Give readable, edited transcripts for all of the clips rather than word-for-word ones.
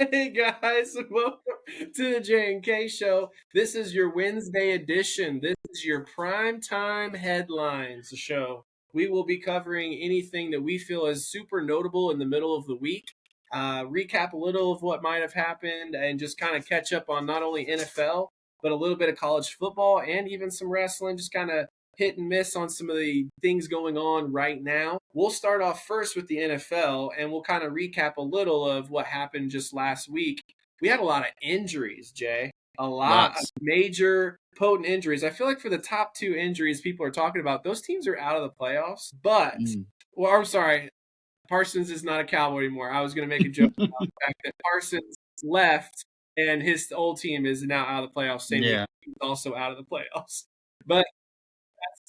Hey guys, welcome to the J and K Show. This is your Wednesday edition. This is your Primetime Headlines show. We will be covering anything that we feel is super notable in the middle of the week, recap a little of what might have happened, and just kind of catch up on not only NFL, but a little bit of college football and even some wrestling, just kind of hit and miss on some of the things going on right now. We'll start off first with the NFL and we'll kind of recap a little of what happened just last week. We had a lot of injuries, Jay. A lot of Lots. major potent injuries. I feel like for the top two injuries people are talking about, those teams are out of the playoffs. But, Mm. well, I'm sorry, Parsons is not a Cowboy anymore. I was going to make a joke about the fact that Parsons left and his old team is now out of the playoffs. Same with Yeah. he's also out of the playoffs. But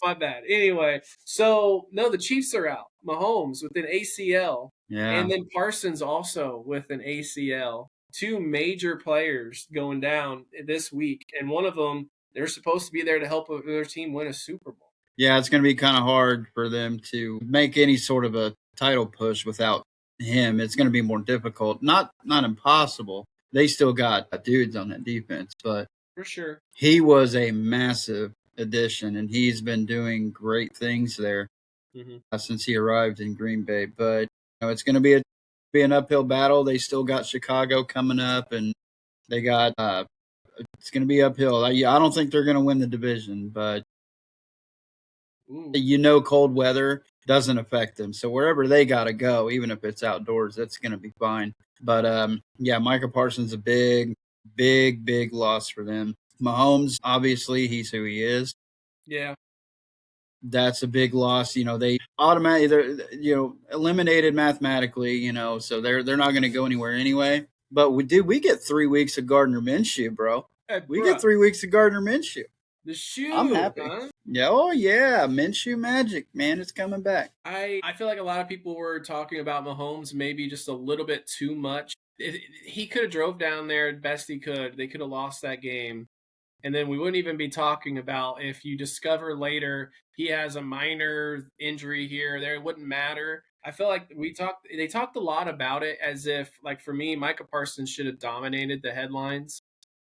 my bad. Anyway, so no, the Chiefs are out. Mahomes with an ACL, and Yeah. then Parsons also with an ACL. Two major players going down this week, and one of them they're supposed to be there to help their team win a Super Bowl. Yeah, it's going to be kind of hard for them to make any sort of a title push without him. It's going to be more difficult. Not impossible. They still got dudes on that defense, but For sure. he was a massive addition, and he's been doing great things there since he arrived in Green Bay. But it's going to be an uphill battle. They still got Chicago coming up, and they got it's going to be uphill. I don't think they're going to win the division, but Ooh. cold weather doesn't affect them. So wherever they got to go, even if it's outdoors, that's going to be fine. But yeah, Micah Parsons a big loss for them. Mahomes, obviously, he's who he is. Yeah. That's a big loss. They automatically, eliminated mathematically. So they're not going to go anywhere anyway. But we get 3 weeks of Gardner Minshew, bro. Hey, We bro, get 3 weeks of Gardner Minshew. the I'm shoe, happy. huh? Yeah, oh yeah, Minshew magic, man, it's coming back. I feel like a lot of people were talking about Mahomes maybe just a little bit too much. He could have drove down there best he could. They could have lost that game. And then we wouldn't even be talking about if you discover later he has a minor injury here or there, it wouldn't matter. I feel like they talked a lot about it as if, like for me, Micah Parsons should have dominated the headlines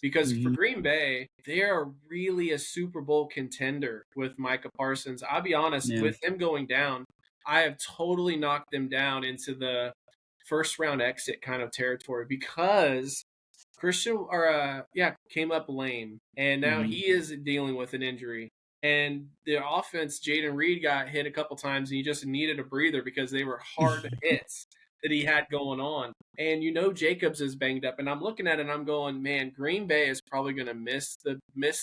because for Mhm. Green Bay, they are really a Super Bowl contender with Micah Parsons. I'll be honest, Yeah. with him going down, I have totally knocked them down into the first round exit kind of territory because came up lame, and now Mhm. he is dealing with an injury. And the offense, Jaden Reed got hit a couple times, and he just needed a breather because they were hard hits that he had going on. And Jacobs is banged up, and I'm looking at it and I'm going, man, Green Bay is probably going to miss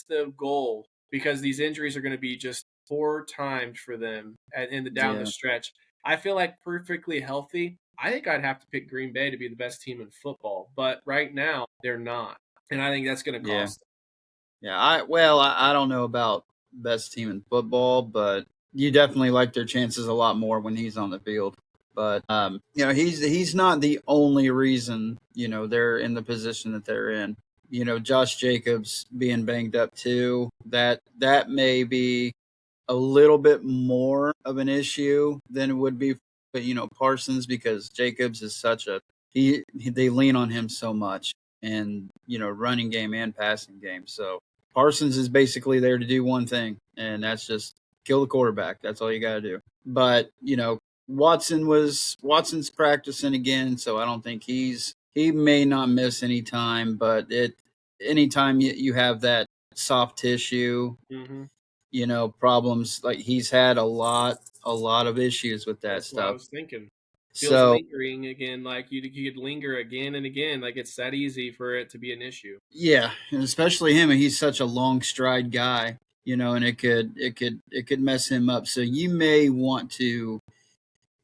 the goal because these injuries are going to be just four times for them in the down the Yeah. stretch. I feel like perfectly healthy. I think I'd have to pick Green Bay to be the best team in football, but right now they're not, and I think that's going to Yeah. cost them. Yeah. I don't know about best team in football, but you definitely like their chances a lot more when he's on the field. But he's not the only reason, they're in the position that they're in. Josh Jacobs being banged up too, that may be a little bit more of an issue than it would be, but Parsons, because Jacobs is such a they lean on him so much, and running game and passing game. So Parsons is basically there to do one thing, and that's just kill the quarterback. That's all you got to do. But Watson's practicing again, so I don't think he may not miss any time, but anytime you have that soft tissue Mm-hmm. problems, like he's had a lot of issues with that That's what I stuff. was thinking. Feels So lingering again, like you could linger again and again, like it's that easy for it to be an issue. yeah, and especially him, he's such a long stride guy, and it could mess him up. So you may want to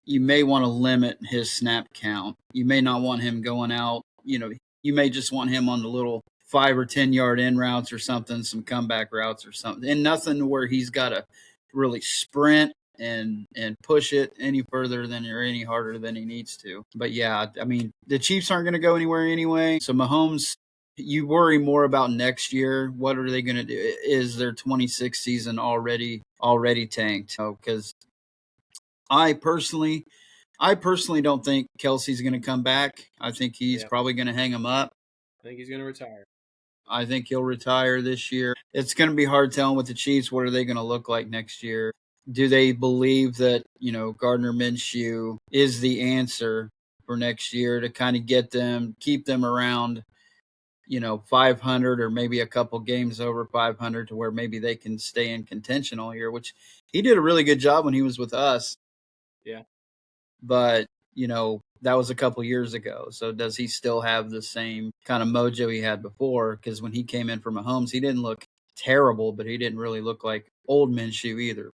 limit his snap count. You may not want him going out. You may just want him on the little 5 or 10 yard in routes or something, some comeback routes or something, and nothing where he's got to really sprint and push it any further than or any harder than he needs to. But yeah, I mean, the Chiefs aren't going to go anywhere anyway. So Mahomes, you worry more about next year. What are they going to do? Is their 26 season already tanked? Because I personally I personally don't think Kelsey's going to come back. I think he's Yeah, probably going to hang him up. I think he's going to retire. I think he'll retire this year. It's going to be hard telling with the Chiefs. What are they going to look like next year? Do they believe that, Gardner Minshew is the answer for next year to kind of keep them around, 500 or maybe a couple games over 500 to where maybe they can stay in contention all year, which he did a really good job when he was with us. Yeah. But, that was a couple years ago. So does he still have the same kind of mojo he had before? Because when he came in from Mahomes, he didn't look terrible, but he didn't really look like old Minshew either.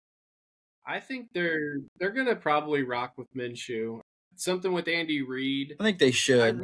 I think they're gonna probably rock with Minshew. Something with Andy Reid. I think they should.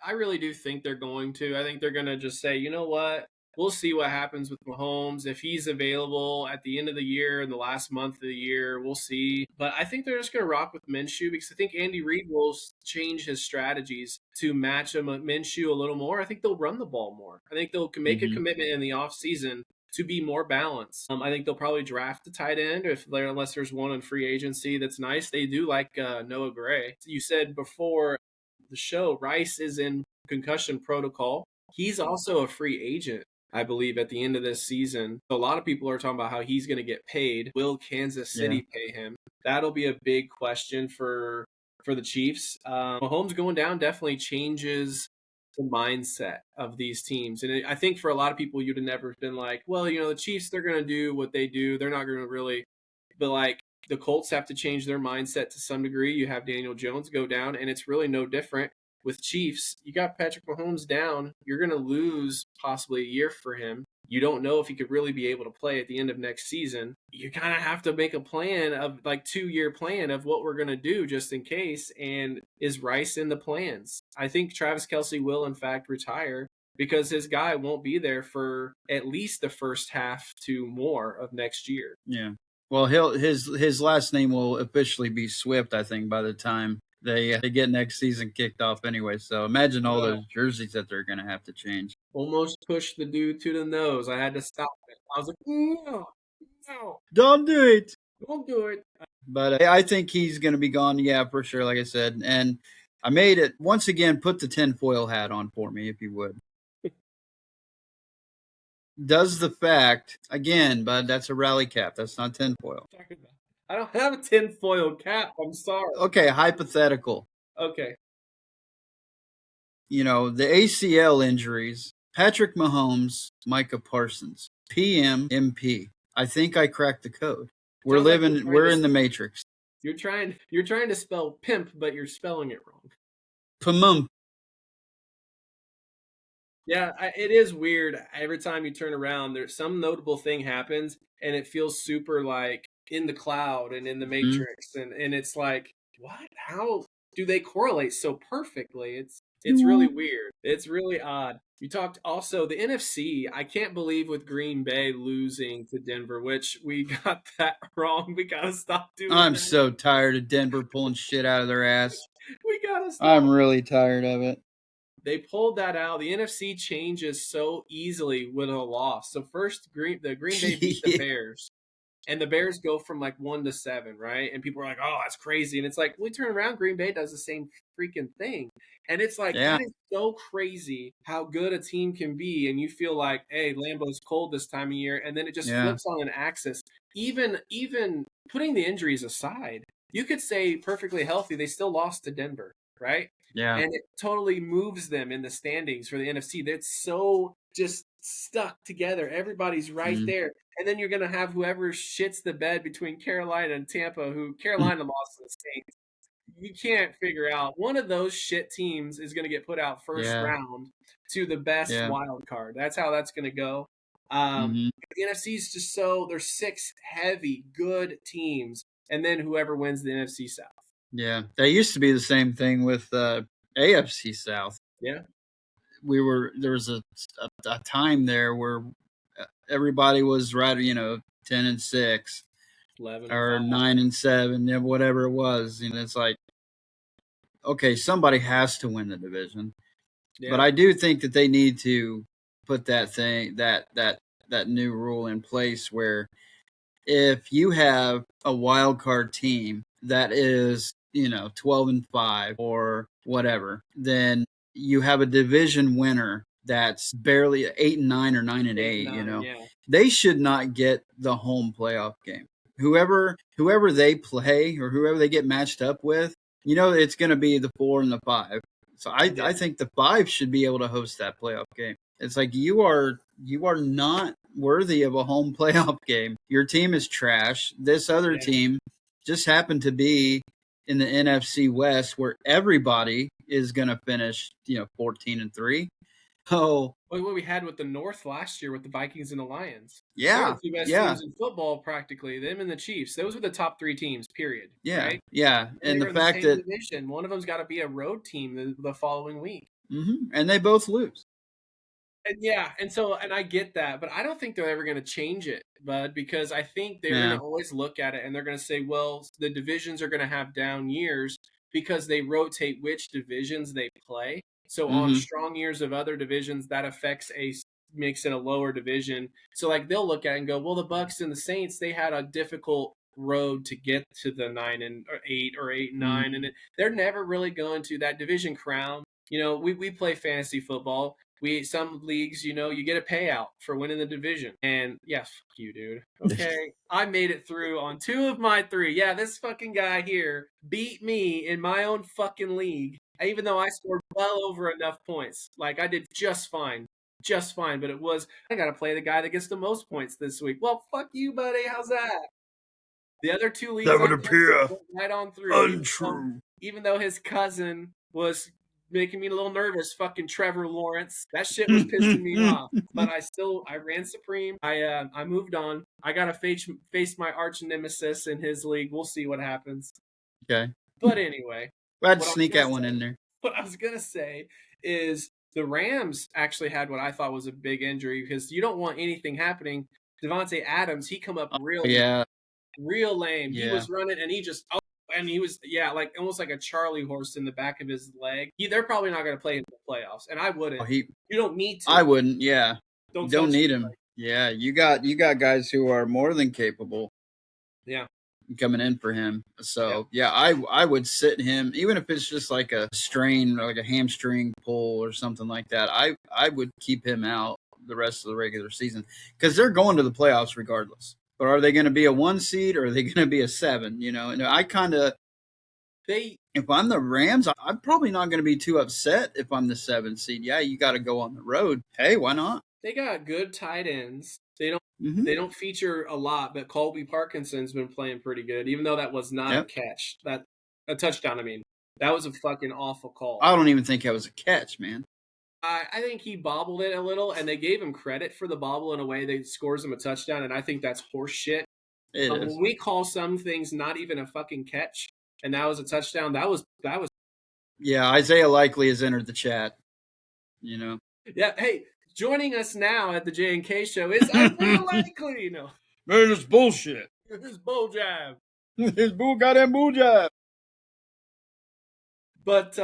I really do think they're going to. I think they're gonna just say, you know what? We'll see what happens with Mahomes. If he's available at the end of the year and the last month of the year, we'll see. But I think they're just gonna rock with Minshew because I think Andy Reid will change his strategies to match him with Minshew a little more. I think they'll run the ball more. I think they'll make a commitment in the offseason to be more balanced. I think they'll probably draft a tight end unless there's one in free agency that's nice. They do like Noah Gray. You said before the show, Rice is in concussion protocol. He's also a free agent, I believe, at the end of this season. So a lot of people are talking about how he's going to get paid. Will Kansas City pay him? That'll be a big question for the Chiefs. Mahomes going down definitely changes the mindset of these teams. And I think for a lot of people, you'd have never been like, well, the Chiefs, they're going to do what they do. They're not going to really, but like the Colts have to change their mindset to some degree. You have Daniel Jones go down, and it's really no different with Chiefs. You got Patrick Mahomes down. You're going to lose possibly a year for him. You don't know if he could really be able to play at the end of next season. You kind of have to make a plan of like 2-year plan of what we're going to do just in case. And is Rice in the plans? I think Travis Kelce will in fact retire because his guy won't be there for at least the first half to more of next year. Yeah. Well, his last name will officially be Swift, I think, by the time they get next season kicked off anyway. So imagine all those jerseys that they're going to have to change. Almost pushed the dude to the nose. I had to stop it. I was like, no, don't do it. Don't do it. But I think he's going to be gone. Yeah, for sure. Like I said, and I made it once again. Put the tinfoil hat on for me, if you would. Does the fact again, but that's a rally cap. That's not tinfoil. I don't have a tinfoil cap. I'm sorry. Okay, hypothetical. Okay. The ACL injuries. Patrick Mahomes, Micah Parsons, PMMP. I think I cracked the code. We're in the matrix. You're trying to spell pimp, but you're spelling it wrong. Pumum. Yeah, it is weird. Every time you turn around, there's some notable thing happens, and it feels super like in the cloud and in the matrix, and it's like, what? How do they correlate so perfectly? It's really weird. It's really odd. You talked also the NFC. I can't believe with Green Bay losing to Denver, which we got that wrong. We gotta stop doing. I'm so tired of Denver pulling shit out of their ass. We gotta stop. I'm really tired of it. They pulled that out. The NFC changes so easily with a loss. So first, the Green Bay beat the Bears, and the Bears go from like 1-7, right? And people are like, "Oh, that's crazy!" And it's like, we turn around, Green Bay does the same freaking thing, and it's like that is so crazy how good a team can be. And you feel like, "Hey, Lambeau's cold this time of year," and then it just flips on an axis. Even putting the injuries aside, you could say perfectly healthy, they still lost to Denver, right? Yeah. And it totally moves them in the standings for the NFC. That's so just stuck together. Everybody's right there. And then you're going to have whoever shits the bed between Carolina and Tampa, who Carolina lost to the Saints. You can't figure out. One of those shit teams is going to get put out first round to the best wild card. That's how that's going to go. The NFC is just there's 6 heavy, good teams. And then whoever wins the NFC South. Yeah, that used to be the same thing with AFC South. Yeah, there was a time there where everybody was right, 10-6, 11 or 9-7, whatever it was. It's like, okay, somebody has to win the division, but I do think that they need to put that new rule in place where if you have a wild card team that is 12-5 or whatever, then you have a division winner that's barely 8-9 or 9-8. 8 and 9, yeah. They should not get the home playoff game. Whoever they play or whoever they get matched up with, it's going to be the 4 and the 5. So I think the 5 should be able to host that playoff game. It's like you are not worthy of a home playoff game. Your team is trash. This other team just happened to be in the NFC West, where everybody is going to finish 14-3. Oh, what we had with the North last year with the Vikings and the Lions. Yeah, They're the two best teams in football, practically. Them and the Chiefs. Those were the top 3 teams. Period. Yeah, right? yeah, and the fact that division, one of them's got to be a road team the following week. And they both lose. And I get that, but I don't think they're ever going to change it, bud, because I think they're going to always look at it and they're going to say, well, the divisions are going to have down years because they rotate which divisions they play. So on strong years of other divisions, that makes it a lower division. So like they'll look at it and go, well, the Bucks and the Saints, they had a difficult road to get to the 9-8 or 8-9, and they're never really going to that division crown. We play fantasy football. Some leagues, you get a payout for winning the division. And yeah, fuck you, dude. Okay. I made it through on 2 of my 3. Yeah, this fucking guy here beat me in my own fucking league, even though I scored well over enough points. Like I did just fine. But I got to play the guy that gets the most points this week. Well, fuck you, buddy. How's that? The other 2 leagues that would appear right on through. Untrue. Even though his cousin was making me a little nervous, fucking Trevor Lawrence. That shit was pissing me off. But I ran supreme. I moved on. I gotta face my arch nemesis in his league. We'll see what happens. Okay. But anyway, I'd sneak that one in there. What I was gonna say is the Rams actually had what I thought was a big injury because you don't want anything happening. Devontae Adams, he come up real lame. Yeah. He was running and he was like almost like a Charlie horse in the back of his leg. They're probably not going to play in the playoffs, and I wouldn't. You don't need to. I wouldn't. Yeah, don't need him. Yeah, you got guys who are more than capable. Yeah, coming in for him. So I would sit him even if it's just like a strain, like a hamstring pull or something like that. I would keep him out the rest of the regular season because they're going to the playoffs regardless. But are they going to be a 1 seed or are they going to be a 7? And I kind of if I'm the Rams, I'm probably not going to be too upset if I'm the 7 seed. Yeah, you got to go on the road. Hey, why not? They got good tight ends. They don't feature a lot, but Colby Parkinson's been playing pretty good, even though that was not a catch. A touchdown, I mean. That was a fucking awful call. I don't even think that was a catch, man. I think he bobbled it a little, and they gave him credit for the bobble in a way that scores him a touchdown, and I think that's horse shit. When we call some things not even a fucking catch, and that was a touchdown, that was. Yeah, Isaiah Likely has entered the chat. Yeah, hey, joining us now at the J&K show is Isaiah Likely. Man, it's bullshit. It's bull jab. It's goddamn bull jab. But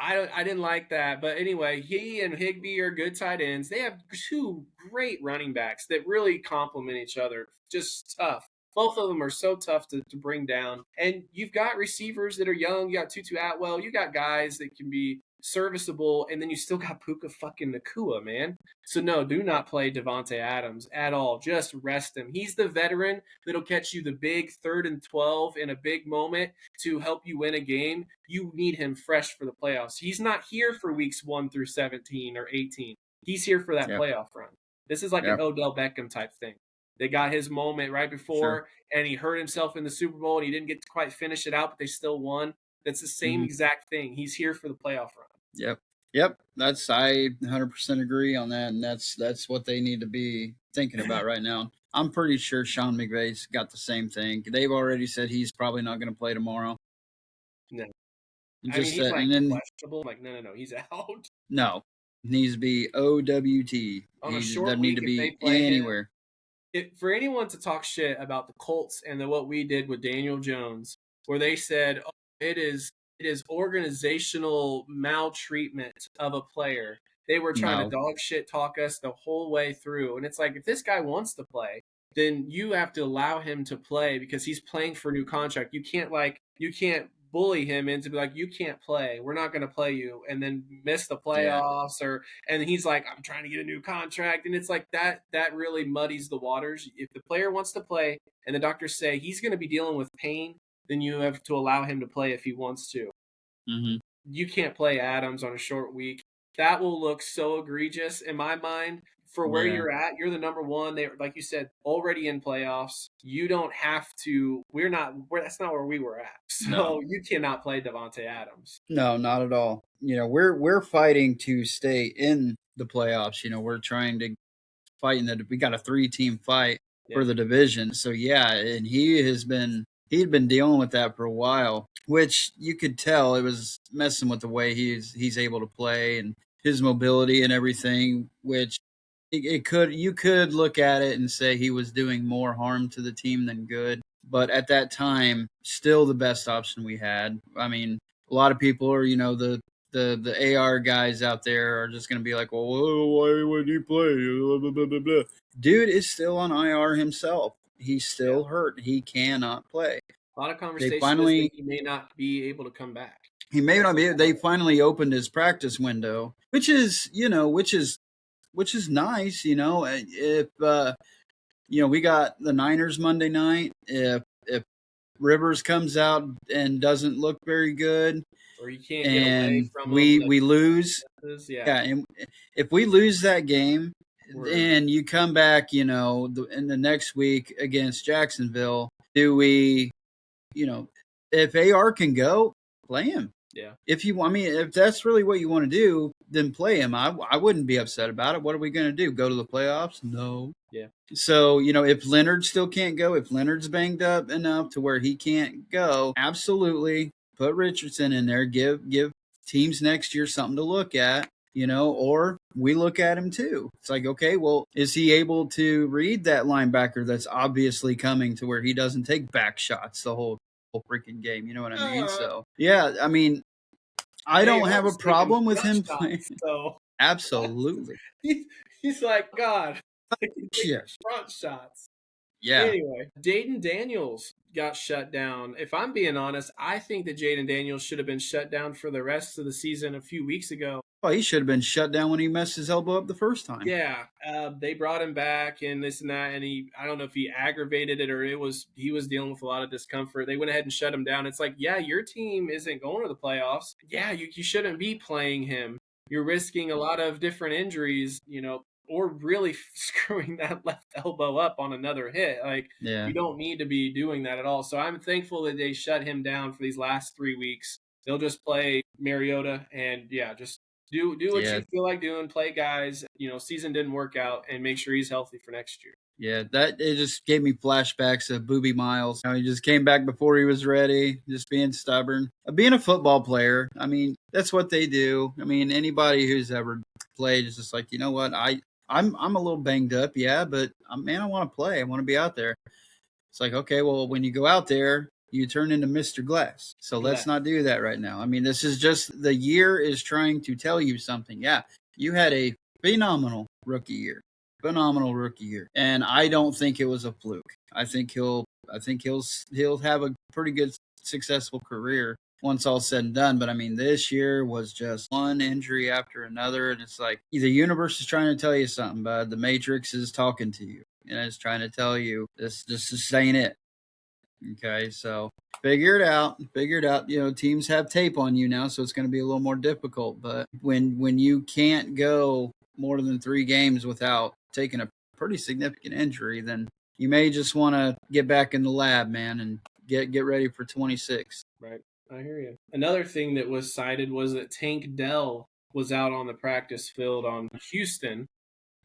I didn't like that. But anyway, he and Higbee are good tight ends. They have 2 great running backs that really complement each other. Just tough. Both of them are so tough to bring down. And you've got receivers that are young. You got Tutu Atwell. You got guys that can be serviceable. And then you still got Puka fucking Nacua, man. So no, do not play Devontae Adams at all. Just rest him. He's the veteran that'll catch you the big 3rd and 12 in a big moment to help you win a game. You need him fresh for the playoffs. He's not here for weeks 1 through 17 or 18. He's here for that playoff run. This is like an Odell Beckham type thing. They got his moment right before, and he hurt himself in the Super Bowl, and he didn't get to quite finish it out, but they still won. That's the same exact thing. He's here for the playoff run. Yep. I 100% agree on that, and that's what they need to be thinking about right now. I'm pretty sure Sean McVay's got the same thing. They've already said he's probably not going to play tomorrow. No. He's questionable. Like, no, he's out. No. Needs to be OWT. He doesn't need to be anywhere. For anyone to talk shit about the Colts and what we did with Daniel Jones, where they said it is organizational maltreatment of a player. They were trying to dog shit talk us the whole way through. And it's like, if this guy wants to play, then you have to allow him to play because he's playing for a new contract. You can't bully him into be like, you can't play. We're not going to play you, and then miss the Yeah. playoffs, or and he's like, I'm trying to get a new contract, and it's like that really muddies the waters. If the player wants to play, and the doctors say he's going to be dealing with pain, then you have to allow him to play if he wants to. Hmm. You can't play Adams on a short week. That will look so egregious in my mind. For where Yeah. you're at, you're the number one. They, like you said, already in playoffs. You don't have to. We're not. That's not where we were at. No. So you cannot play Devonte Adams. No, not at all. We're fighting to stay in the playoffs. We're trying to fighting that we got a 3-team fight Yeah, for the division. So yeah, and he'd been dealing with that for a while, which you could tell it was messing with the way he's able to play and his mobility and everything, which it could you could look at it and say he was doing more harm to the team than good. But at that time, still the best option we had. I mean, a lot of people are, the AR guys out there are just going to be like, well, why would he play? Blah, blah, blah, blah, blah. Dude is still on IR himself. He's yeah. still hurt. He cannot play. A lot of They conversation is that finally he may not be able to come back. he may That's not a be. They rumor. finally opened his practice window, which is nice. If we got the Niners Monday night. If Rivers comes out and doesn't look very good, Or you can't get away and from them. we lose, Yeah, yeah, and if we lose that game, we're then you come back, in the next week against Jacksonville. Do we, you know, if AR can go, play him. yeah, If that's really what you want to do, then play him. I wouldn't be upset about it. What are we going to do? Go to the playoffs? No. yeah. So, if Leonard still can't go, if Leonard's banged up enough to where he can't go, absolutely put Richardson in there. Give teams next year something to look at, or we look at him too. It's like, okay, well, is he able to read that linebacker that's obviously coming to where he doesn't take back shots the whole freaking game? You know what I mean? So, yeah, I Hey, don't I have a was taking problem with front him playing. shots, so Absolutely. he's like, God, I can take Yes. front shots. Yeah. Anyway, Jaden Daniels got shut down. If I'm being honest, I think that Jaden Daniels should have been shut down for the rest of the season a few weeks ago. Oh, he should have been shut down when he messed his elbow up the first time. Yeah, they brought him back and this and that, and I don't know if he aggravated it or he was dealing with a lot of discomfort. They went ahead and shut him down. It's like, yeah, your team isn't going to the playoffs. Yeah, you shouldn't be playing him. You're risking a lot of different injuries, or really screwing that left elbow up on another hit. Like, Yeah. you don't need to be doing that at all. So I'm thankful that they shut him down for these last 3 weeks. They'll just play Mariota and yeah, just do what Yeah. you feel like doing. Play guys. Season didn't work out, and make sure he's healthy for next year. Yeah. That it just gave me flashbacks of Booby Miles. He just came back before he was ready, just being stubborn. Being a football player, that's what they do. Anybody who's ever played is just like, you know what, I'm a little banged up, yeah, but man, I want to play. I want to be out there. It's like, okay, well, when you go out there, you turn into Mr. Glass. So let's Bless. not do that right now. This is just the year is trying to tell you something. Yeah, you had a phenomenal rookie year. Phenomenal rookie year. And I don't think it was a fluke. I think he'll have a pretty good successful career once all said and done. But this year was just one injury after another, and it's like the universe is trying to tell you something, bud. The Matrix is talking to you, and it's trying to tell you this ain't it. Okay, so figure it out. Figure it out. Teams have tape on you now, so it's going to be a little more difficult. But when you can't go more than 3 games without taking a pretty significant injury, then you may just want to get back in the lab, man, and get ready for 26. Right. I hear you. Another thing that was cited was that Tank Dell was out on the practice field on Houston.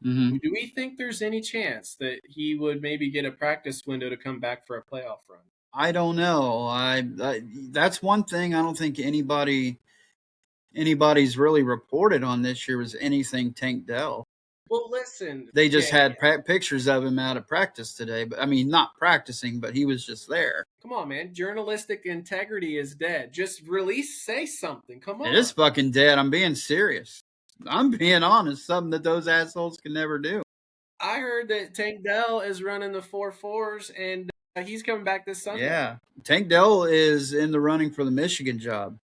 Mm-hmm. Do we think there's any chance that he would maybe get a practice window to come back for a playoff run? I don't know. That's one thing I don't think anybody's really reported on this year was anything Tank Dell. Well, listen. They just Okay, had pictures of him out of practice today, but not practicing, but he was just there. come on, man. Journalistic integrity is dead. Just say something. Come on. It is fucking dead. I'm being serious. I'm being honest. Something that those assholes can never do. I heard that Tank Dell is running the 4.4s, and He's coming back this Sunday. Yeah. Tank Dell is in the running for the Michigan job.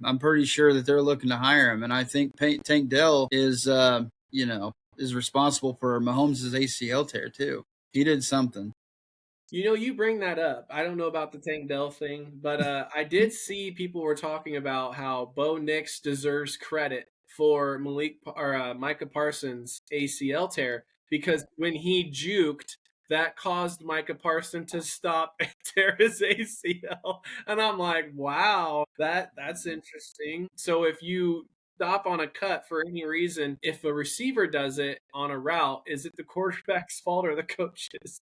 I'm pretty sure that they're looking to hire him, and I think Tank Dell is, is responsible for Mahomes' ACL tear too. He did something. You bring that up. I don't know about the Tank Dell thing, but I did see people were talking about how Bo Nix deserves credit for Micah Parsons' ACL tear because when he juked, that caused Micah Parsons to stop and tear his ACL, and I'm like, wow, that's interesting. So if you stop on a cut for any reason, if a receiver does it on a route, is it the quarterback's fault or the coach's?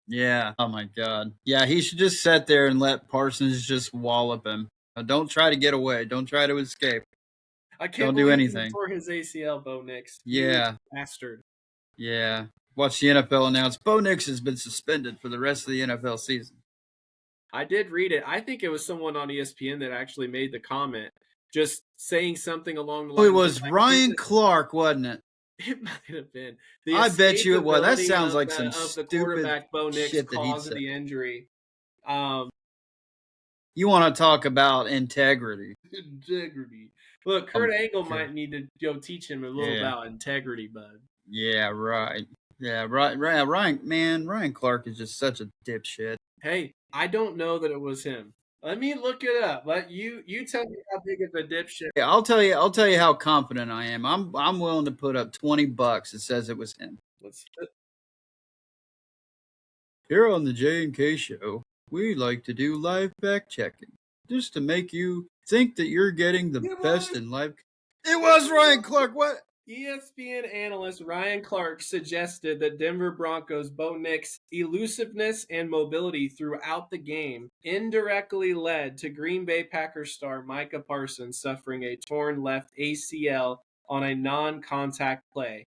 Yeah. Oh my God. Yeah, he should just sit there and let Parsons just wallop him. Don't try to get away. Don't try to escape. I can't Don't do believe he anything. tore his ACL, Bo Nix. You Yeah. bastard. Yeah. Watch the NFL announce Bo Nix has been suspended for the rest of the NFL season. I did read it. I think it was someone on ESPN that actually made the comment, just saying something along the Oh, it lines of was like, Ryan Clark, wasn't it? it might have been the I bet you it was. That escapability sounds of like the some of the stupid quarterback Bo Nix shit that he'd cause of say. the injury. Um, You want to talk about integrity? integrity. Look, Oh Kurt my Angle God. might need to go teach him a little Yeah. about integrity, bud. Yeah. Right. Yeah. Right. Right. Ryan. Man, Ryan Clark is just such a dipshit. Hey, I don't know that it was him. Let me look it up. Let you tell me how big of a dipshit. Yeah, I'll tell you. I'll tell you how confident I am. I'm willing to put up $20 that says it was him. Let's Here on the J&K Show, we like to do live fact checking, just to make you think that you're getting the It best was in life. It was Ryan Clark. What? ESPN analyst Ryan Clark suggested that Denver Broncos' Bo Nix' elusiveness and mobility throughout the game indirectly led to Green Bay Packers star Micah Parsons suffering a torn left ACL on a non-contact play.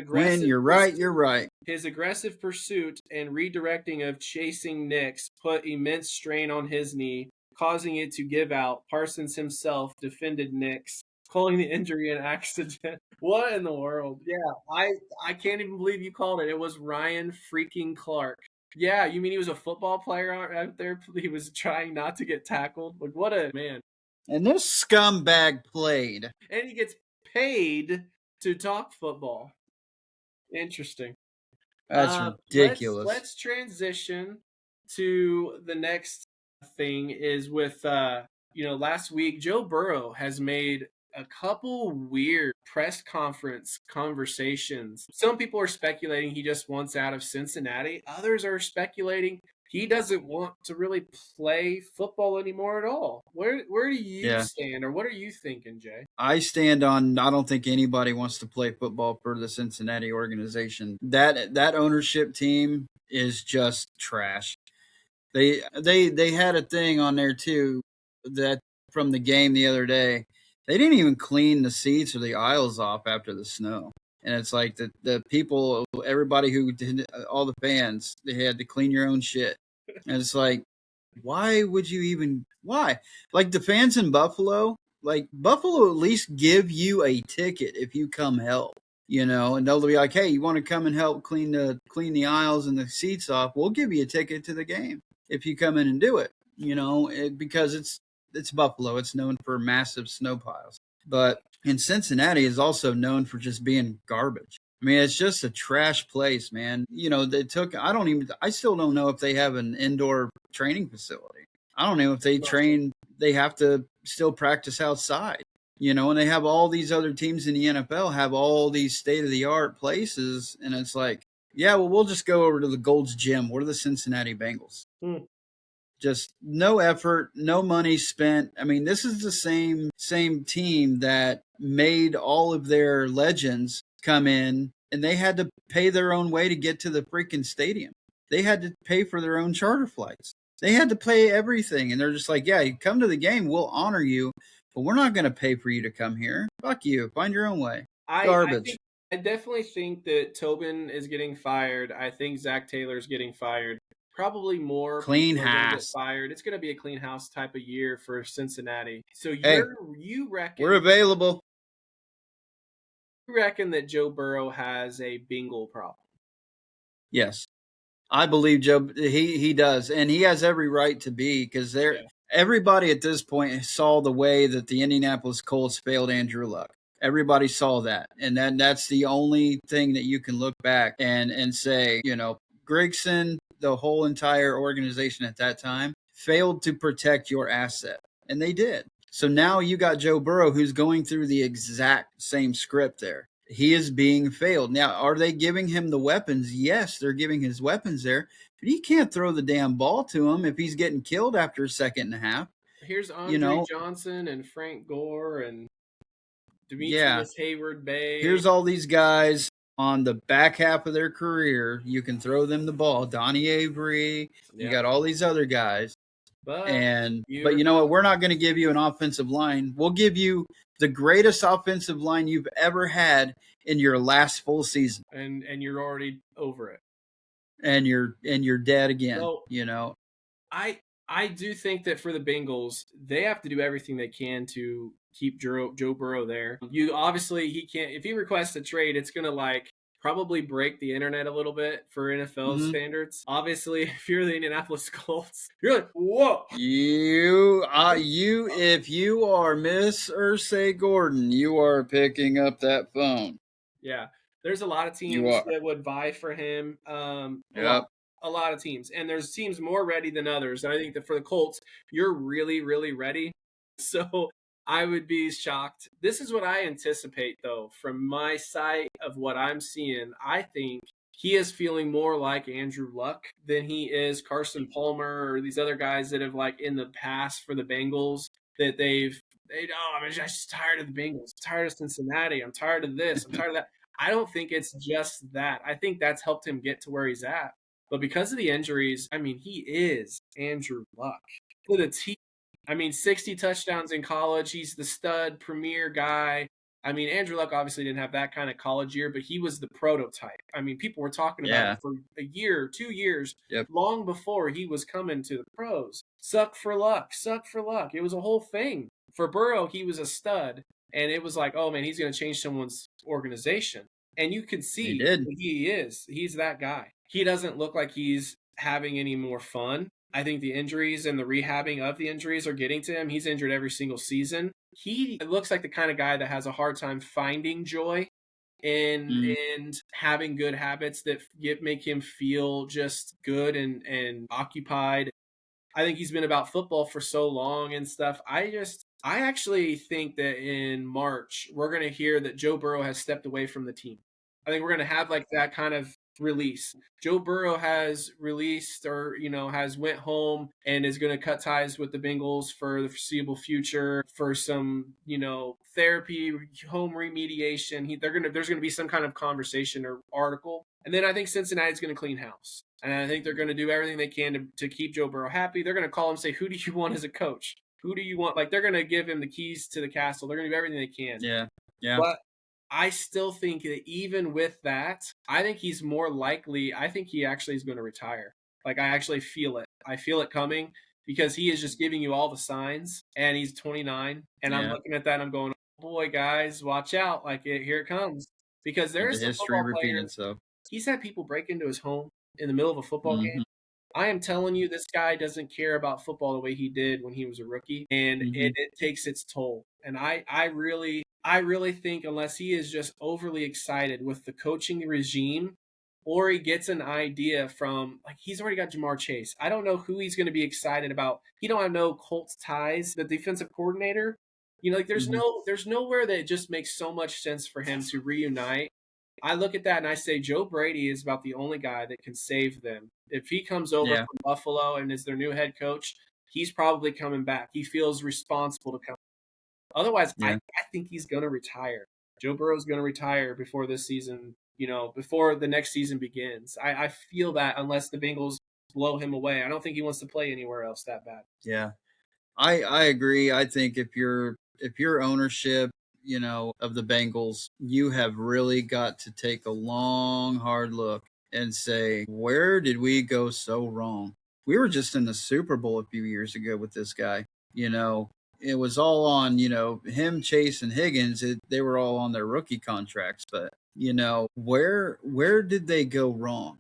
When you're right, you're right. His aggressive pursuit and redirecting of chasing Nix put immense strain on his knee, causing it to give out. Parsons himself defended Nix, calling the injury an accident. What in the world? Yeah, I can't even believe you called it. It was Ryan freaking Clark. Yeah, you mean he was a football player out there? He was trying not to get tackled. Like, what a man! And this scumbag played. And he gets paid to talk football. Interesting. That's ridiculous. Let's transition to the next thing is with last week Joe Burrow has made a couple weird press conference conversations. Some people are speculating he just wants out of Cincinnati. Others are speculating he doesn't want to really play football anymore at all. Where do you Yeah. stand, or what are you thinking, Jay? I stand on I don't think anybody wants to play football for the Cincinnati organization. That ownership team is just trash. They had a thing on there too that from the game the other day. They didn't even clean the seats or the aisles off after the snow. And it's like the people, everybody who did, all the fans, they had to clean your own shit. And it's like, why would you even, why? Like the fans in Buffalo, like Buffalo at least give you a ticket if you come help, and they'll be like, hey, you want to come and help clean the aisles and the seats off? We'll give you a ticket to the game if you come in and do it, because it's Buffalo. It's known for massive snow piles. But in Cincinnati is also known for just being garbage. I mean, it's just a trash place, man. I still don't know if they have an indoor training facility. I don't know if they train, they have to still practice outside, and they have all these other teams in the NFL have all these state of the art places. And it's like, yeah, well, we'll just go over to the Gold's Gym. We're the Cincinnati Bengals. Just no effort, no money spent. I mean, this is the same team that made all of their legends come in, and they had to pay their own way to get to the freaking stadium. They had to pay for their own charter flights. They had to pay everything, and they're just like, yeah, you come to the game, we'll honor you, but we're not going to pay for you to come here. Fuck you. Find your own way. Garbage. I definitely think that Tobin is getting fired. I think Zach Taylor's getting fired. Probably more Clean people are going to get house. fired. It's going to be a clean house type of year for Cincinnati. So Hey, you we're available. You reckon that Joe Burrow has a bingle problem? Yes. I believe Joe. He does, and he has every right to be because they're Yeah. everybody at this point saw the way that the Indianapolis Colts failed Andrew Luck. Everybody saw that, and that's the only thing that you can look back and say, Grigson, the whole entire organization at that time failed to protect your asset, and they did. So now you got Joe Burrow who's going through the exact same script there. He is being failed. Now, are they giving him the weapons? Yes, they're giving his weapons there, but he can't throw the damn ball to him if he's getting killed after a second and a half. Here's You Andre know, Johnson and Frank Gore and yeah, Demetrius Hayward Bay. here's all these guys on the back half of their career. You can throw them the ball. Donnie Avery, you Yeah. got all these other guys. But But you're you know not what? We're not going to give you an offensive line. We'll give you the greatest offensive line you've ever had in your last full season, and you're already over it. and you're dead again. So I I do think that for the Bengals, they have to do everything they can to keep Joe Burrow there. You obviously he can't if he requests a trade, it's gonna like probably break the internet a little bit for NFL Mm-hmm. standards. Obviously, if you're the Indianapolis Colts, you're like, whoa. If you are Miss Ursay Gordon, you are picking up that phone. Yeah, there's a lot of You teams are. that would vie for him. Yep. A lot of teams, and there's teams more ready than others. And I think that for the Colts, you're really, really ready. So I would be shocked. This is what I anticipate, though, from my side of what I'm seeing. I think he is feeling more like Andrew Luck than he is Carson Palmer or these other guys that have like in the past for the Bengals that I'm just tired of the Bengals, I'm tired of Cincinnati, I'm tired of this, I'm tired of that. I don't think it's just that. I think that's helped him get to where he's at. But because of the injuries, I mean, he is Andrew Luck to the T. I mean, 60 touchdowns in college. He's the stud premier guy. I mean, Andrew Luck obviously didn't have that kind of college year, but he was the prototype. I mean, people were talking about him Yeah. for a year, 2 years, Yep. long before he was coming to the pros. Suck for luck, suck for luck. It was a whole thing. For Burrow, he was a stud, and it was like, oh man, he's going to change someone's organization. And you can He see did. he is. He's that guy. He doesn't look like he's having any more fun. I think the injuries and the rehabbing of the injuries are getting to him. He's injured every single season. He looks like the kind of guy that has a hard time finding joy Mm, and having good habits that make him feel just good and occupied. I think he's been about football for so long and stuff. I actually think that in March we're going to hear that Joe Burrow has stepped away from the team. I think we're going to have like that kind of release. Joe Burrow has released or has went home and is going to cut ties with the Bengals for the foreseeable future for some therapy, home remediation. There's going to be some kind of conversation or article, and then I think Cincinnati's going to clean house. And I think they're going to do everything they can to keep Joe Burrow happy. They're going to call him and say, who do you want as a coach? Who do you want? Like, they're going to give him the keys to the castle. They're going to do everything they can. yeah. Yeah. But I still think that even with that, I think he's more likely. I think he actually is going to retire. Like, I actually feel it. I feel it coming because he is just giving you all the signs, and he's 29. And I'm Yeah. looking at that and I'm going, oh boy, guys, watch out. Like, here it comes. Because there The is some history football repeated players, itself. he's had people break into his home in the middle of a football game. Mm-hmm. I am telling you, this guy doesn't care about football the way he did when he was a rookie, and Mm-hmm. it takes its toll. And I really think unless he is just overly excited with the coaching regime, or he gets an idea from like he's already got Jamar Chase. I don't know who he's going to be excited about. He don't have no Colts ties. The defensive coordinator, like Mm-hmm. there's nowhere that it just makes so much sense for him to reunite. I look at that and I say Joe Brady is about the only guy that can save them. If he comes over Yeah. from Buffalo and is their new head coach, he's probably coming back. He feels responsible to come. Otherwise, I, Yeah. I think he's going to retire. Joe Burrow's going to retire before this season, before the next season begins. I feel that unless the Bengals blow him away, I don't think he wants to play anywhere else that bad. Yeah. I agree. I think if your ownership, of the Bengals, you have really got to take a long, hard look and say, where did we go so wrong? We were just in the Super Bowl a few years ago with this guy. It was all on, him, Chase, and Higgins. They were all on their rookie contracts, but where did they go wrong?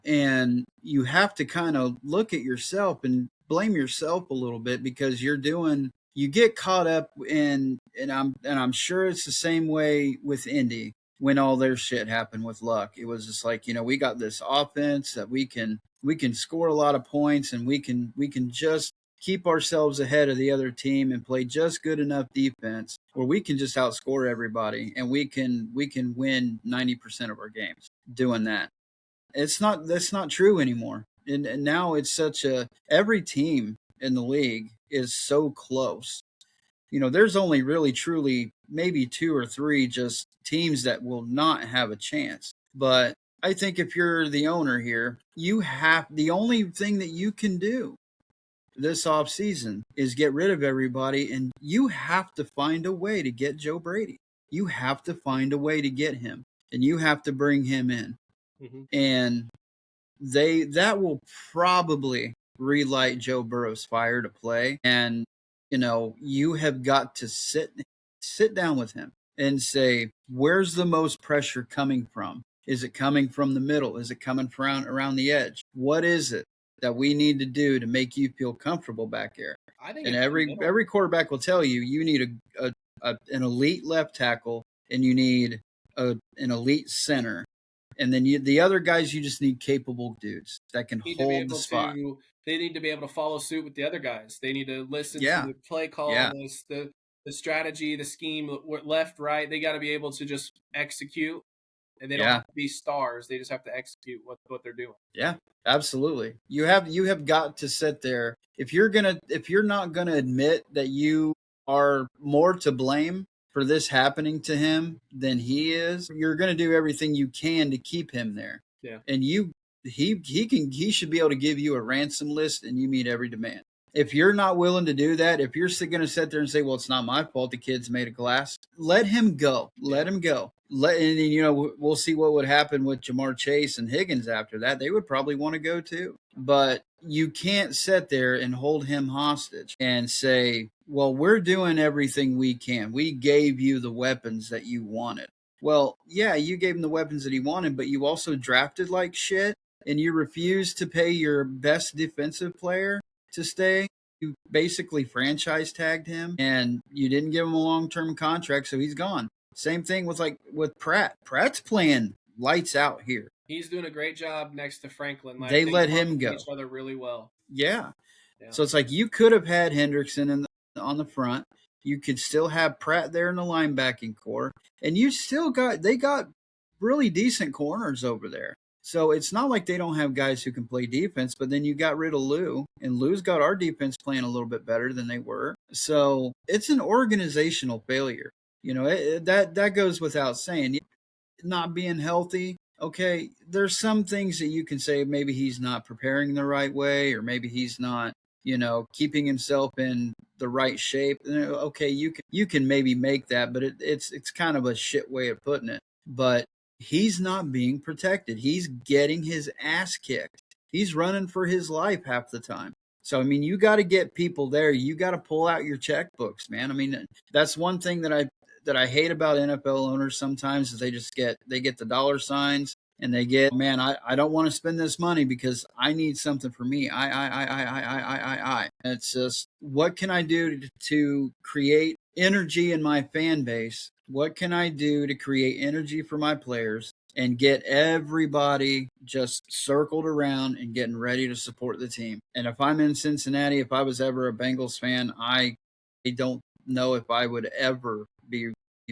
And you have to kind of look at yourself and blame yourself a little bit because you get caught up in, and I'm sure it's the same way with Indy when all their shit happened with Luck. It was just like, we got this offense that we can score a lot of points, and we can just keep ourselves ahead of the other team and play just good enough defense where we can just outscore everybody, and we can win 90% of our games doing that. That's not true anymore. And now it's such a every team in the league is so close. There's only really truly maybe two or three just teams that will not have a chance. But I think if you're the owner here, the only thing that you can do this offseason is get rid of everybody, and you have to find a way to get Joe Brady. You have to find a way to get him, and you have to bring him in. Hmm. And that will probably relight Joe Burrow's fire to play. And you have got to sit down with him and say, where's the most pressure coming from? Is it coming from the middle? Is it coming from around the edge? What is it that we need to do to make you feel comfortable back there? I think And it's the middle. every quarterback will tell you need an elite left tackle, and you need an elite center, and then the other guys, you just need capable dudes that can Need to be hold the able spot. to they need to be able to follow suit with the other guys. They need to listen to Yeah, the play call, yeah, the strategy, the scheme, left, right. They got to be able to just execute, and they don't yeah, have to be stars. They just have to execute what they're doing. yeah. Absolutely. You have got to sit there. If you're not gonna admit that you are more to blame for this happening to him than he is, you're gonna do everything you can to keep him there. Yeah. And he should be able to give you a ransom list, and you meet every demand. If you're not willing to do that, if you're going to sit there and say, "Well, it's not my fault the kid's made of glass," let him go. Yeah. Let him go. And we'll see what would happen with Jamar Chase and Higgins after that. They would probably want to go too. But you can't sit there and hold him hostage and say, "Well, we're doing everything we can. We gave you the weapons that you wanted." Well, yeah, you gave him the weapons that he wanted, but you also drafted like shit, and you refused to pay your best defensive player to stay. You basically franchise tagged him, and you didn't give him a long term contract, so he's gone. Same thing with Pratt. Pratt's playing lights out here. He's doing a great job next to Franklin. Like They they let him complement go. each other really well. Yeah. Yeah. So it's like you could have had Hendrickson on the front. You could still have Pratt there in the linebacking core, and they got really decent corners over there. So it's not like they don't have guys who can play defense, but then you got rid of Lou, and Lou's got our defense playing a little bit better than they were. So it's an organizational failure. That goes without saying. Not being healthy, okay, there's some things that you can say maybe he's not preparing the right way, or maybe he's not, keeping himself in the right shape. Okay, you can maybe make that, but it's kind of a shit way of putting it. But he's not being protected. He's getting his ass kicked. He's running for his life half the time. So I mean, you got to get people there. You got to pull out your checkbooks, man. I mean, that's one thing that I hate about NFL owners sometimes is they get the dollar signs, and they get, man, I don't want to spend this money because I need something for me. I. And it's just, what can I do to create energy in my fan base? What can I do to create energy for my players and get everybody just circled around and getting ready to support the team? And if I'm in Cincinnati, if I was ever a Bengals fan, I don't know if I would ever be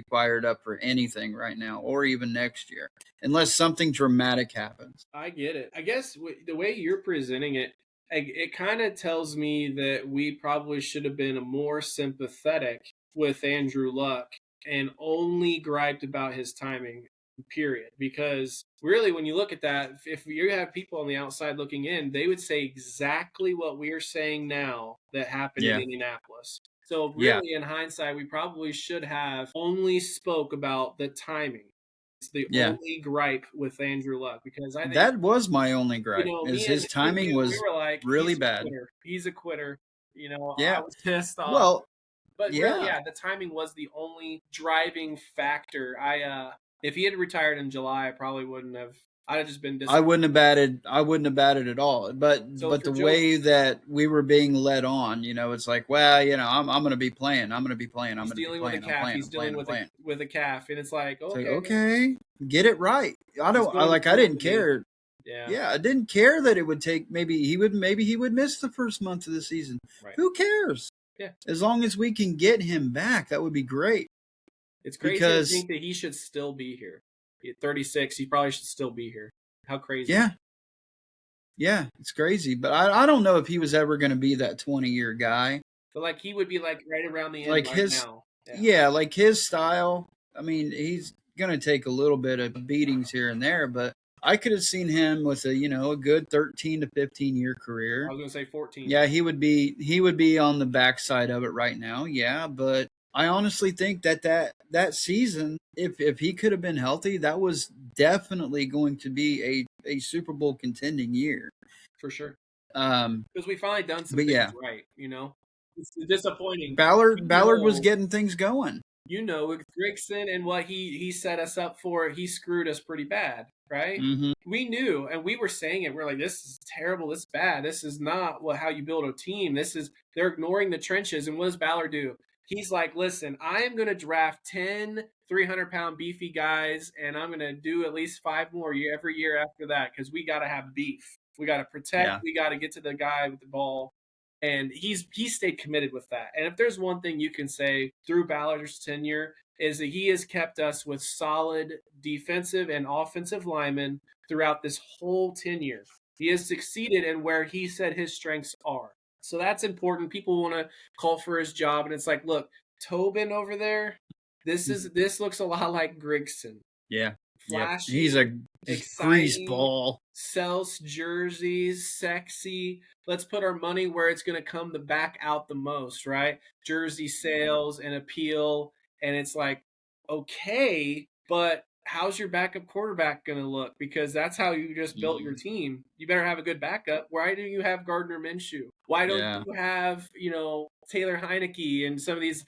fired up for anything right now or even next year, unless something dramatic happens. I get it. I guess the way you're presenting it, it kind of tells me that we probably should have been more sympathetic with Andrew Luck and only griped about his timing, period. Because really, when you look at that, if you have people on the outside looking in, they would say exactly what we're saying now that happened in Yeah. Indianapolis. So Yeah. really, in hindsight, we probably should have only spoke about the timing. It's the Yeah. only gripe with Andrew Luck because I think That was my only gripe, is me and his timing we was were like, really he's a bad. quitter. He's a quitter. I Yeah. was pissed off. Well, But really, yeah. yeah, the timing was the only driving factor. If he had retired in July, I probably wouldn't have I'd have just been I disappointed. wouldn't have batted. I wouldn't have batted at all. So But for the Joe, way that we were being led on, it's like, well, I'm going to be playing. I'm going to be playing. I'm he's going to be dealing with a playing. I'm calf. playing. He's I'm playing. dealing I'm with a playing. calf, and it's like, It's like, okay, okay, get it right. I he's don't. I going to like. I didn't Germany. care. Yeah, Yeah, I didn't care that it would take. Maybe he would miss the first month of the season. right. Who cares? Yeah, As long as we can get him back, that would be great. it's crazy to Because think that he should still be here. At 36, he probably should still be here. How crazy! yeah, yeah, it's crazy. But I don't know if he was ever going to be that 20-year guy. But like he would be like right around the end Like right his, now. Yeah, yeah, like his style. I mean, he's going to take a little bit of beatings here and there, but I could have seen him with a good 13 to 15-year I career. was gonna say 14. Yeah, he would be on the backside of it right now. Yeah, but I honestly think that season, if he could have been healthy, that was definitely going to be a Super Bowl contending year. For sure. Um, Because we finally done some but things yeah, right. It's disappointing. Ballard was getting things going. With Grigson and what he set us up for, he screwed us pretty bad, right? Hmm. We knew, and we were saying it. We're like, this is terrible. This is bad. This is not how you build a team. They're ignoring the trenches. And what does Ballard do? He's like, listen, I am going to draft 10 300-pound beefy guys, and I'm going to do at least 5 more every year after that because we got to have beef. We got to protect. Yeah. We got to get to the guy with the ball, and he stayed committed with that. And if there's one thing you can say through Ballard's tenure is that he has kept us with solid defensive and offensive linemen throughout this whole tenure. He has succeeded in where he said his strengths are. So that's important. People want to call for his job, and it's like, look, Tobin over there, this looks a lot like Grigson. Yeah. Yep. He's Flashy, a grease exciting, ball. sells jerseys, sexy. Let's put our money where it's going to come to back out the most, right? Jersey sales and appeal. And it's like, okay, but how's your backup quarterback going to look? Because that's how you just built your Mm, team. You better have a good backup. Why do you have Gardner Minshew? Why don't yeah. you have, Taylor Heineke and some of these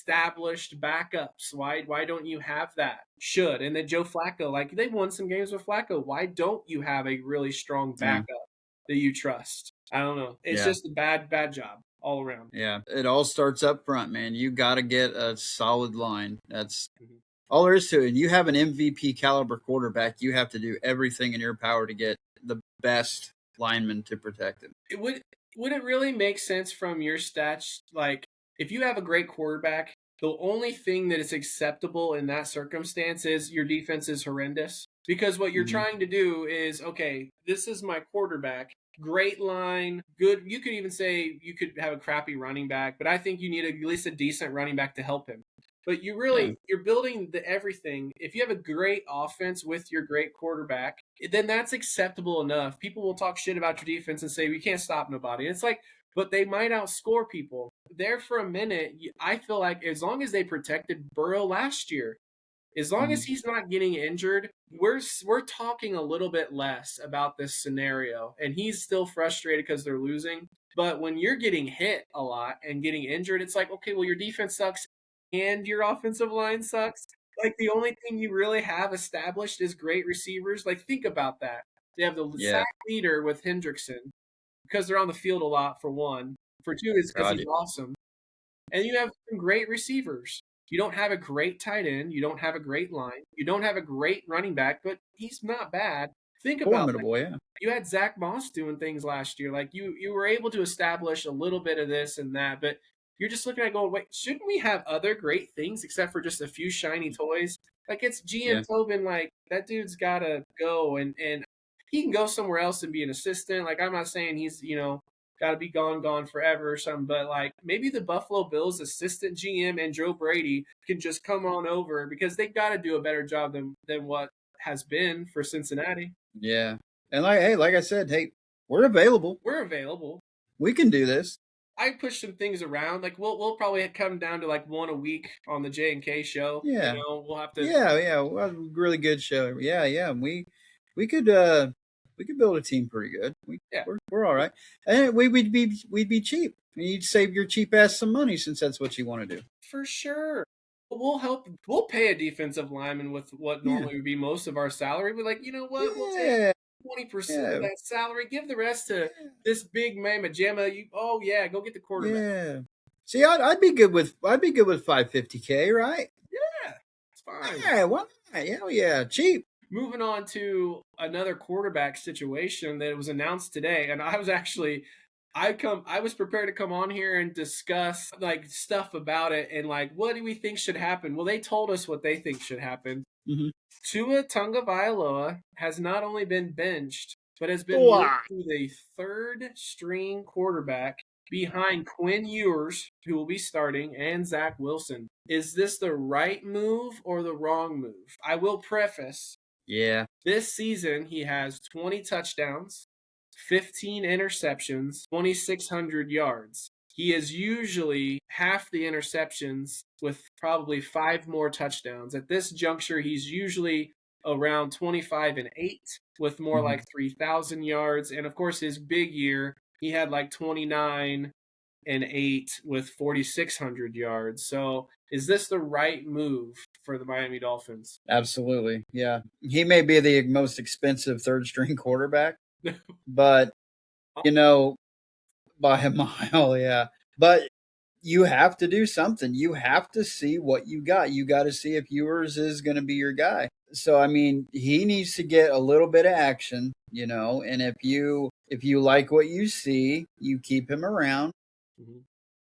established backups? Why don't you have that? Should. And then Joe Flacco, like they've won some games with Flacco. Why don't you have a really strong Yeah. backup that you trust? I don't know. It's Yeah. just a bad job all around. Yeah. It all starts up front, man. You got to get a solid line. That's Mhm. all there is to it. And you have an MVP caliber quarterback. You have to do everything in your power to get the best lineman to protect him. Would it really make sense from your stats? Like, if you have a great quarterback, the only thing that is acceptable in that circumstance is your defense is horrendous. Because what you're Hmm. trying to do is, okay, this is my quarterback. Great line, good. You could even say you could have a crappy running back, but I think you need at least a decent running back to help him. But Yeah. you're building the everything. If you have a great offense with your great quarterback, then that's acceptable enough. People will talk shit about your defense and say we can't stop nobody. It's like, but they might outscore people. There for a minute, I feel like as long as they protected Burrow last year, as long as Hmm. he's not getting injured, we're talking a little bit less about this scenario. And he's still frustrated because they're losing. But when you're getting hit a lot and getting injured, it's like, okay, well, your defense sucks and your offensive line sucks. Like the only thing you really have established is great receivers. Like think about that. They have the Yeah. sack leader with Hendrickson because they're on the field a lot for one. For two, is because God. he's awesome. And you have some great receivers. You don't have a great tight end. You don't have a great line. You don't have a great running back, but he's not bad. Think about that. Formidable. Yeah. You had Zach Moss doing things last year. Like you were able to establish a little bit of this and that, but you're just looking at going, wait, shouldn't we have other great things except for just a few shiny toys? Like it's GM Yeah. Tobin, like that dude's gotta go and he can go somewhere else and be an assistant. Like I'm not saying he's, gotta be gone forever or something, but like maybe the Buffalo Bills assistant GM and Joe Brady can just come on over because they've got to do a better job than what has been for Cincinnati. Yeah. And like I said, hey, we're available. We're available. We can do this. I push some things around. Like we'll probably come down to like one a week on the J and K show. Yeah. We'll have to. Yeah. Yeah. Well, really good show. Yeah. Yeah. We could we could build a team pretty good. Yeah, We're all right. And we'd be cheap. You'd save your cheap ass some money since that's what you want to do. for sure. we'll help. We'll pay a defensive lineman with what Yeah, normally would be most of our salary. We're like, you know what? We'll take yeah, 20% of yeah, that salary. Give the rest to yeah, this big mamma jamma. You, oh yeah, go get the quarterback. yeah. See, I'd be good with 550K, right? Yeah, it's fine. Yeah, why not? Hell yeah, cheap. Moving on to another quarterback situation that was announced today, and I was actually I was prepared to come on here and discuss like stuff about it and like what do we think should happen. Well, they told us what they think should happen. Mm-hmm. Tua Tagovailoa has not only been benched, but has been moved Why? to the third string quarterback behind Quinn Ewers, who will be starting, and Zach Wilson. Is this the right move or the wrong move? I will preface Yeah. this season, he has 20 touchdowns, 15 interceptions, 2,600 yards. He is usually half the interceptions with probably five more touchdowns. At this juncture, he's usually around 25 and 8 with more Mm-hmm. like 3,000 yards. And of course, his big year, he had like 29 and 8 with 4,600 yards. So, is this the right move for the Miami Dolphins? Absolutely. Yeah. He may be the most expensive third string quarterback, but you know, by a mile, yeah. But you have to do something. You have to see what you got. You got to see if yours is going to be your guy. So I mean, he needs to get a little bit of action, and if you like what you see, you keep him around. Mhm.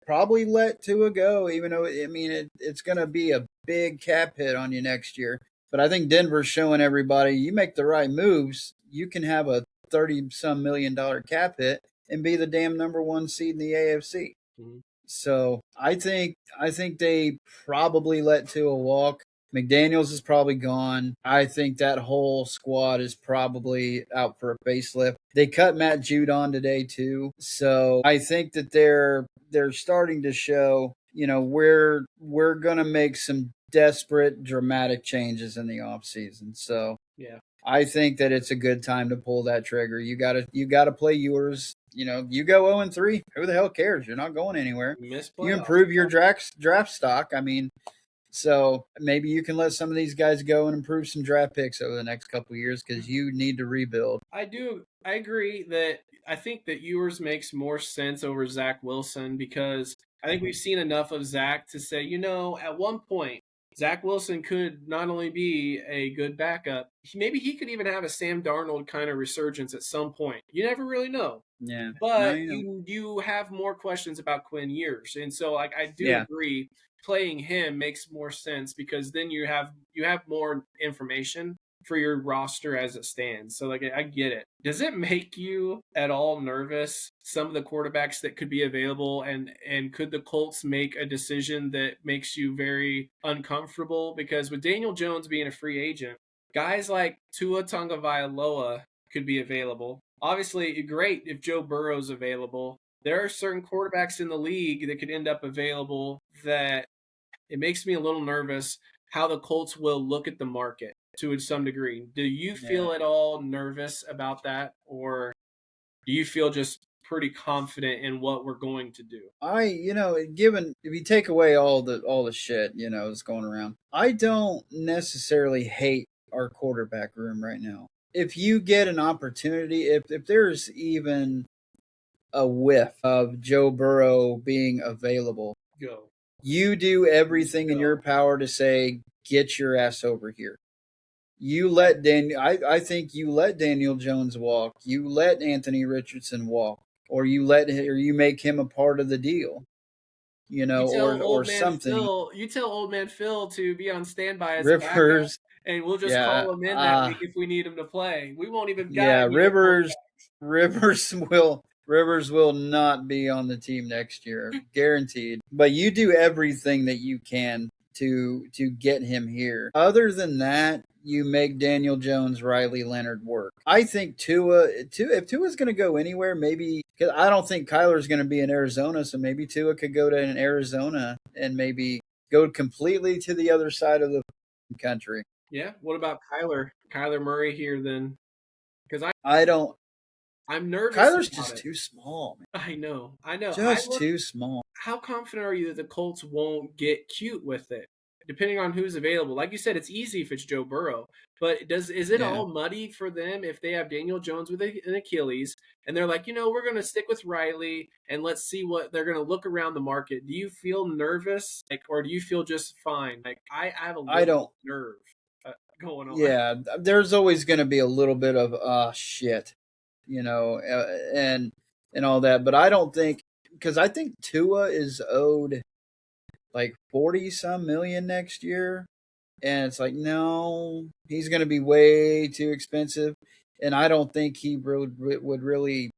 Probably let Tua go, even though I mean it's going to be a big cap hit on you next year. But I think Denver's showing everybody you make the right moves, you can have a 30-some million-dollar cap hit and be the damn number one seed in the AFC. Mhm. So I think they probably let Tua walk. McDaniels is probably gone. I think that whole squad is probably out for a facelift. They cut Matt Judon today too, so I think that they're starting to show. We're gonna make some desperate, dramatic changes in the offseason. So Yeah. I think that it's a good time to pull that trigger. You gotta play yours. You go 0-3. Who the hell cares? You're not going anywhere. Miss You playoffs. improve your draft stock. I mean, so maybe you can let some of these guys go and improve some draft picks over the next couple of years because you need to rebuild. I do. I agree that I think that yours makes more sense over Zach Wilson because I think we've seen enough of Zach to say, at one point, Zach Wilson could not only be a good backup, maybe he could even have a Sam Darnold kind of resurgence at some point. You never really know. Yeah. No, But you have more questions about Quinn Ewers, and so like I do Yeah. agree, playing him makes more sense because then you have more information for your roster as it stands. So like I get it. Does it make you at all nervous? Some of the quarterbacks that could be available, and could the Colts make a decision that makes you very uncomfortable? Because with Daniel Jones being a free agent, guys like Tua Tagovailoa could be available. Obviously, great if Joe Burrow's available. There are certain quarterbacks in the league that could end up available that it makes me a little nervous how the Colts will look at the market to some degree. Do you Yeah. feel at all nervous about that, or do you feel just pretty confident in what we're going to do? Given if you take away all the shit that's going around, I don't necessarily hate our quarterback room right now. If you get an opportunity, if there's even a whiff of Joe Burrow being available, Go. you do everything in Go. your power to say, get your ass over here. You let Daniel. I think you let Daniel Jones walk. You let Anthony Richardson walk, or you make him a part of the deal. You tell Or old man something. Phil. You tell old man Phil to be on standby as a backup, Rivers, and we'll just yeah, call him in that week if we need him to play. We won't even yeah. guide you to Rivers, quarterback. Rivers will not be on the team next year, guaranteed. But you do everything that you can to get him here. Other than that, you make Daniel Jones, Riley Leonard work. I think if Tua's going to go anywhere, maybe because I don't think Kyler's going to be in Arizona, so maybe Tua could go to an Arizona and maybe go completely to the other side of the country. Yeah. What about Kyler Murray here then? Because I don't. I'm nervous Kyler's about just it. too small, man. I know. I know. I Just look. too small. How confident are you that the Colts won't get cute with it? depending on who's available. Like you said, it's easy if it's Joe Burrow, but is it Yeah. all muddy for them if they have Daniel Jones with an Achilles and they're like, we're going to stick with Riley and let's see what they're going to look around the market. Do you feel nervous, like, or do you feel just fine? Like I have a I little don't. nerve going on. Yeah, there's always going to be a little bit of shit, and all that. But I don't think, because I think Tua is owed like 40 some million next year, and it's like, no, he's going to be way too expensive, and I don't think he would really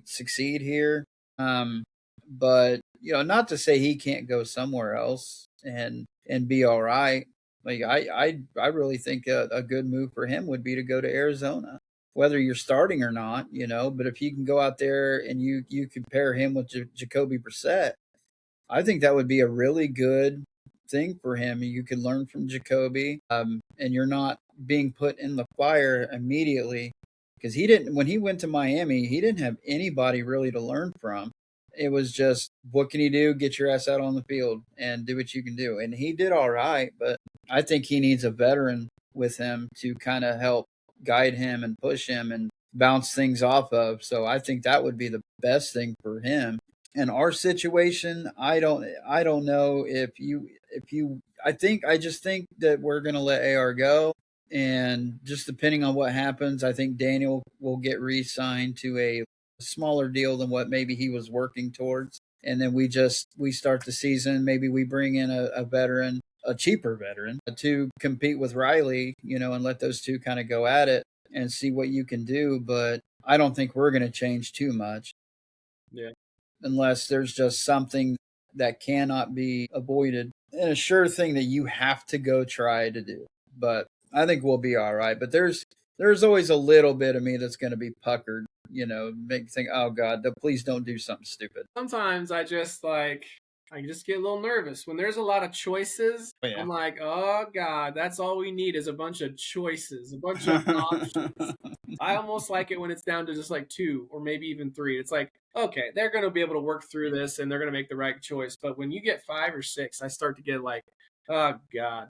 succeed here. Um, but not to say he can't go somewhere else and be all right. Like I really think a good move for him would be to go to Arizona, whether you're starting or not. But if you can go out there and you compare him with Jacoby Brissett, I think that would be a really good thing for him. You could learn from Jacoby, and you're not being put in the fire immediately, because he didn't. When he went to Miami, he didn't have anybody really to learn from. It was just, what can you do? Get your ass out on the field and do what you can do. And he did all right, but I think he needs a veteran with him to kind of help guide him and push him and bounce things off of. So I think that would be the best thing for him. In our situation, I don't know if you I just think that we're gonna let AR go, and just depending on what happens, I think Daniel will get re-signed to a smaller deal than what maybe he was working towards, and then we start the season. Maybe we bring in a veteran, a cheaper veteran, to compete with Riley, and let those two kind of go at it and see what you can do. But I don't think we're going to change too much Yeah. unless there's just something that cannot be avoided and a sure thing that you have to go try to do. But I think we'll be all right. But there's always a little bit of me that's going to be puckered, make you think, oh God, please don't do something stupid. Sometimes I just get a little nervous when there's a lot of choices. Oh, I'm yeah. like, oh God, that's all we need is a bunch of choices, a bunch of options. I almost like it when it's down to just like two or maybe even three. It's like, okay, they're going to be able to work through this and they're going to make the right choice. But when you get five or six, I start to get like, oh God,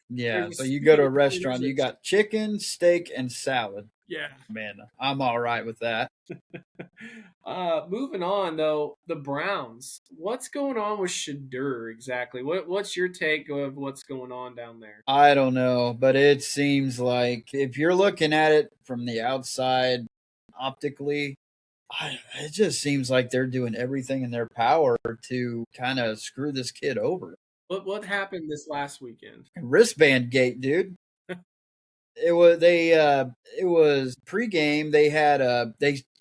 Yeah. there's So just you too go to many a restaurant, you choices. got chicken, steak, and salad. Yeah. Man, I'm all right with that. Moving on though, the Browns. What's going on with Shadur exactly? What's your take of what's going on down there? I don't know, but it seems like if you're looking at it from the outside optically, it just seems like they're doing everything in their power to kind of screw this kid over. What happened this last weekend? Wristband gate, dude. It was pregame. They had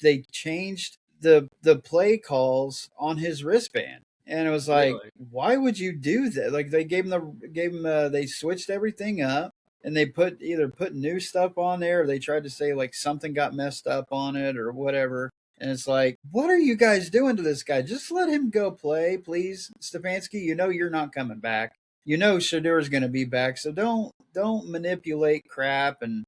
they changed the play calls on his wristband, and it was like, Really? why would you do that? Like, they gave him they switched everything up, and they either put new stuff on there, or they tried to say like something got messed up on it or whatever. And it's like, what are you guys doing to this guy? Just let him go play, please, Stefanski. You're not coming back. Shadur's going to be back, so don't manipulate crap, and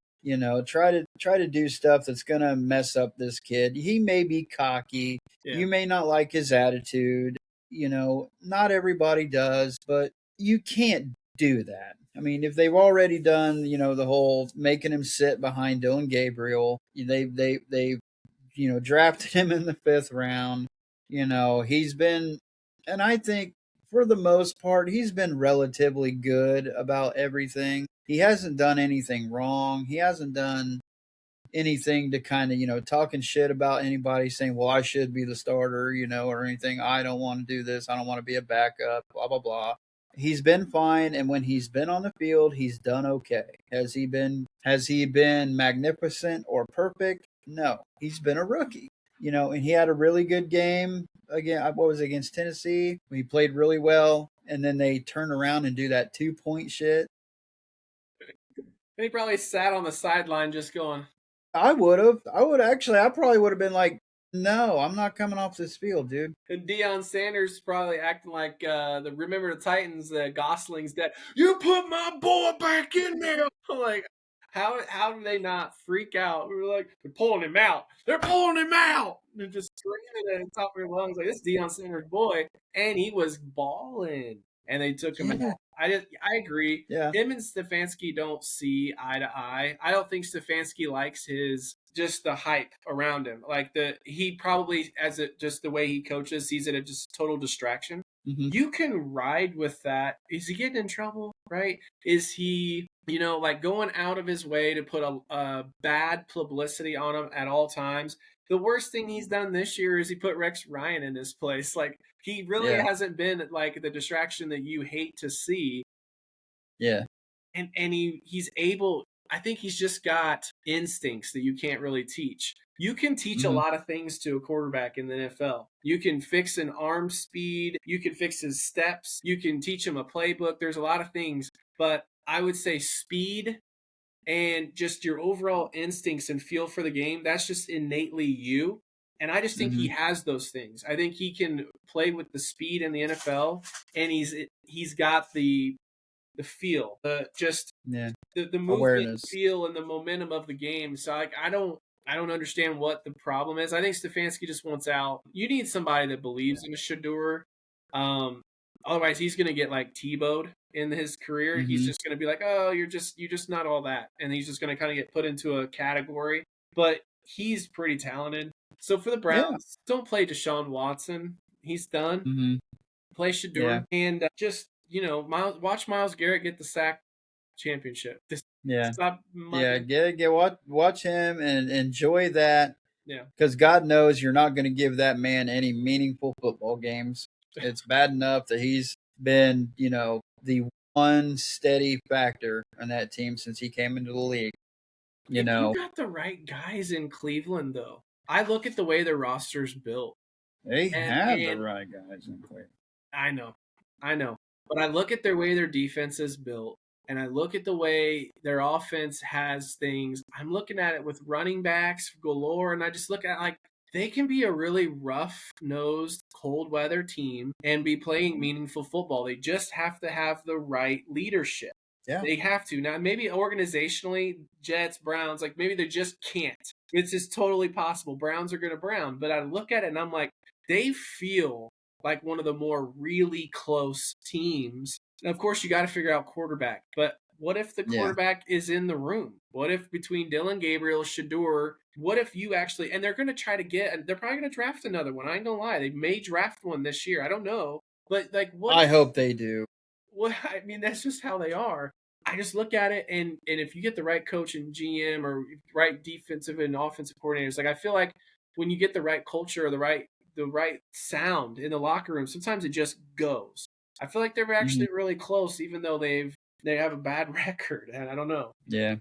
try to do stuff that's going to mess up this kid. He may be cocky. Yeah. You may not like his attitude. Not everybody does, but you can't do that. I mean, if they've already done, the whole making him sit behind Dylan Gabriel, they drafted him in the fifth round. He's been, and I think for the most part, he's been relatively good about everything. He hasn't done anything wrong. He hasn't done anything to kind of, talking shit about anybody, saying, well, I should be the starter, or anything. I don't want to do this. I don't want to be a backup, blah, blah, blah. He's been fine, and when he's been on the field, he's done okay. Has he been magnificent or perfect? No. He's been a rookie. And he had a really good game again. What was it, against Tennessee? He played really well, and then they turn around and do that 2-point shit. And he probably sat on the sideline just going. I would have. I would actually. I probably would have been like, "No, I'm not coming off this field, dude." And Deion Sanders probably acting like the Remember the Titans, Gosling's dad. You put my boy back in there. I'm like, how do they not freak out? We were like, they're pulling him out. They're pulling him out. They're just screaming at the top of their lungs like, this is Deion Sanders' boy, and he was balling. and they took him out. Yeah. I agree. Yeah. Him and Stefanski don't see eye to eye. I don't think Stefanski likes his just the hype around him. Like he probably as it just the way he coaches sees it as just total distraction. Hmm. You can ride with that. Is he getting in trouble? Right? Is he like going out of his way to put a bad publicity on him at all times? The worst thing he's done this year is he put Rex Ryan in this place. Like he really Yeah. hasn't been like the distraction that you hate to see. Yeah. And he's able. I think he's just got instincts that you can't really teach. You can teach a Hmm. lot of things to a quarterback in the NFL. You can fix an arm speed, you can fix his steps, you can teach him a playbook. There's a lot of things, but I would say speed and just your overall instincts and feel for the game, that's just innately you. And I just think he Hmm. has those things. I think he can play with the speed in the NFL, and he's got the feel, Yeah. the movement Awareness. feel and the momentum of the game. So like I don't understand what the problem is. I think Stefanski just wants out. You need somebody that believes in a Shador. Um, Otherwise he's gonna get like Tebowed in his career. He's Hmm. just gonna be like, oh, you're just not all that, and he's just gonna kind of get put into a category. But he's pretty talented. So for the Yeah. Browns, don't play Deshaun Watson. He's done. Hmm. Play Yeah. Shador and just watch Miles Garrett get the sack championship. Just Yeah. stop Yeah. mugging. Get watch him and enjoy that, Yeah. because God knows you're not going to give that man any meaningful football games. It's bad enough that he's been, the one steady factor on that team since he came into the league. You If you know, got the right guys in Cleveland, though, I look at the way their roster's built, they and have the and right guys in Cleveland. I know, I know, but I look at the way their defense is built, and I look at the way their offense has things. I'm looking at it with running backs galore, and I just look at like they can be a really rough-nosed, cold-weather team and be playing meaningful football. They just have to have the right leadership. Yeah. They have to. Now, maybe organizationally, Jets, Browns, like maybe they just can't. It's just totally possible. Browns are going to Brown. But I look at it and I'm like, they feel like one of the more really close teams. And of course, you got to figure out quarterback. But what if the Yeah. quarterback is in the room? What if between Dylan Gabriel, Shador, what if you actually, and they're going to try to get, they're probably going to draft another one. I ain't going to lie. They may draft one this year. I don't know. But like, what I if, hope they do. well, I mean, that's just how they are. I just look at it, and if you get the right coach and GM or right defensive and offensive coordinators, like I feel like when you get the right culture or the right sound in the locker room, sometimes it just goes. I feel like they're Hmm. actually really close, even though they have a bad record, and I don't know. Yeah.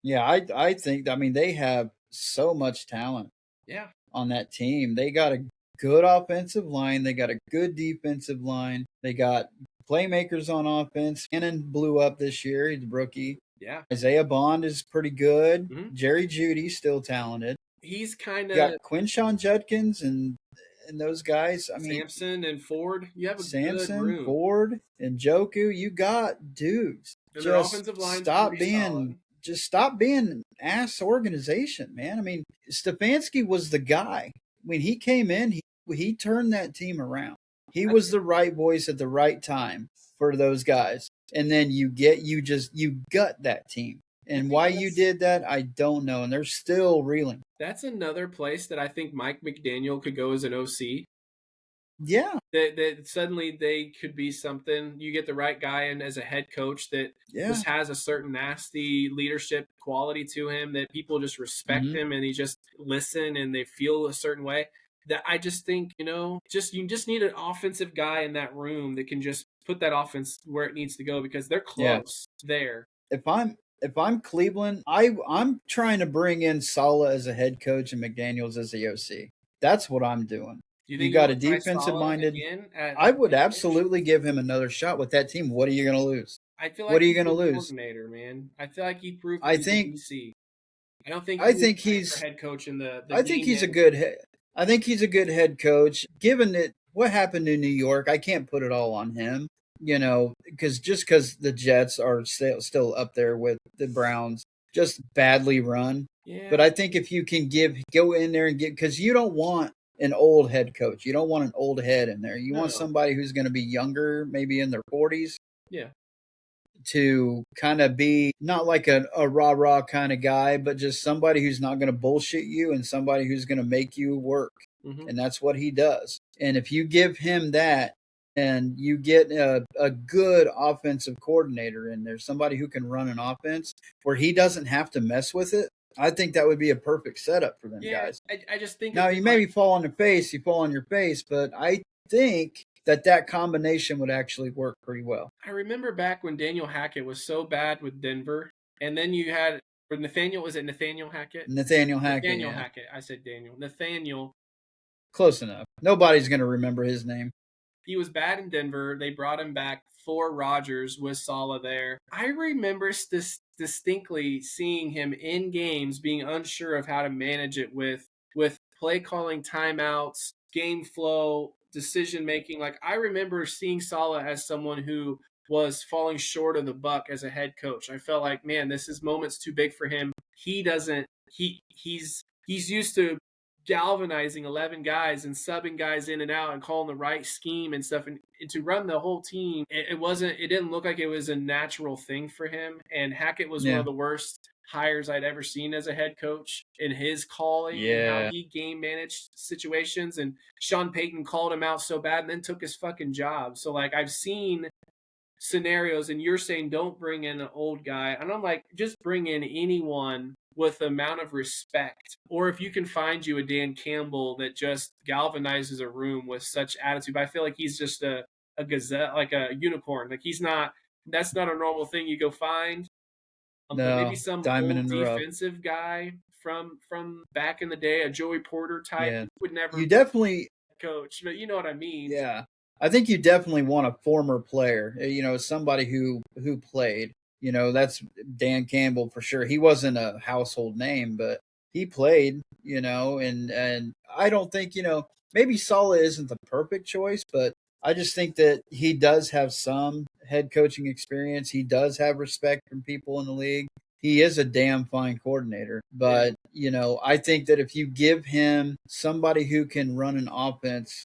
Yeah. I think, I mean, they have so much talent Yeah, on that team. They got a good offensive line. They got a good defensive line. They got playmakers on offense. Cannon blew up this year. He's a rookie. yeah. Isaiah Bond is pretty good. Hmm. Jerry Judy's still talented. He's kind You of got Quinshawn Judkins and those guys. I mean, Samson and Ford. You have a good Samson, room, Ford, and Joku. You got dudes. and their Just offensive line's stop pretty being solid. just stop being ass organization, man. I mean, Stefanski was the guy. When he came in, he turned that team around. He I, was the right voice at the right time for those guys. And then you gut that team. I And think why you did that, I don't know. And they're still reeling. that's another place that I think Mike McDaniel could go as an OC. Yeah, That suddenly they could be something. You get the right guy in as a head coach that yeah. just has a certain nasty leadership quality to him that people just respect Hmm. him and he just listen and they feel a certain way. That I just think you just need an offensive guy in that room that can just put that offense where it needs to go because they're Yeah. close there. If I'm Cleveland, I'm trying to bring in Sala as a head coach and McDaniels as the OC. That's what I'm doing. Do you You think you got a want to try defensive Saleh minded. again at I would head coach? absolutely give him another shot with that team. What are you going to lose? I feel What like are you he's going to a lose? coordinator, man. I feel like he proved to I be the think DC. I don't think I he was think ready for he's head coach in the I think game he's a manager. good I think he's a good head coach. Given that what happened in New York, I can't put it all on him. Because the Jets are still up there with the Browns, just badly run. Yeah, But I think if you can go in there and get, because you don't want an old head coach. You don't want an old head in there. You want No. somebody who's going to be younger, maybe in their 40s, Yeah. to kind of be not like a rah rah kind of guy, but just somebody who's not going to bullshit you and somebody who's going to make you work. Hmm. And that's what he does. And if you give him that and you get a good offensive coordinator in there, somebody who can run an offense where he doesn't have to mess with it, I think that would be a perfect setup for them Yeah, guys. I just think Now, of it you like maybe fall on the face, you fall on your face, but I think that combination would actually work pretty well. I remember back when Daniel Hackett was so bad with Denver, and then you had or Nathaniel. Was it Nathaniel Hackett? Nathaniel Hackett, Nathaniel yeah. Hackett. I said Daniel. Nathaniel. Close enough. Nobody's going to remember his name. He was bad in Denver. They brought him back for Rodgers with Saleh there. I remember distinctly seeing him in games being unsure of how to manage it with play calling, timeouts, game flow, decision making. Like I remember seeing Saleh as someone who was falling short of the buck as a head coach. I felt like, man, this is moments too big for him. He doesn't he's used to galvanizing 11 guys and subbing guys in and out and calling the right scheme and stuff, and to run the whole team, it didn't look like it was a natural thing for him. And Hackett was one Yeah. of the worst hires I'd ever seen as a head coach in his calling and how Yeah. he game managed situations. And Sean Payton called him out so bad and then took his fucking job. So like I've seen scenarios, and you're saying don't bring in an old guy, and I'm like, just bring in anyone with the amount of respect, or if you can find you a Dan Campbell that just galvanizes a room with such attitude. But I feel like he's just a gazette, like a unicorn. Like he's not. That's not a normal thing you go find. But maybe No, some diamond old in the rough. defensive guy from back in the day, a Joey Porter type, Yeah. he would never You be definitely, a coach, but you know what I mean. yeah. I think you definitely want a former player, somebody who played. That's Dan Campbell for sure. He wasn't a household name, but he played, and I don't think, maybe Sala isn't the perfect choice, but I just think that he does have some head coaching experience. He does have respect from people in the league. He is a damn fine coordinator. Yeah. But, I think that if you give him somebody who can run an offense,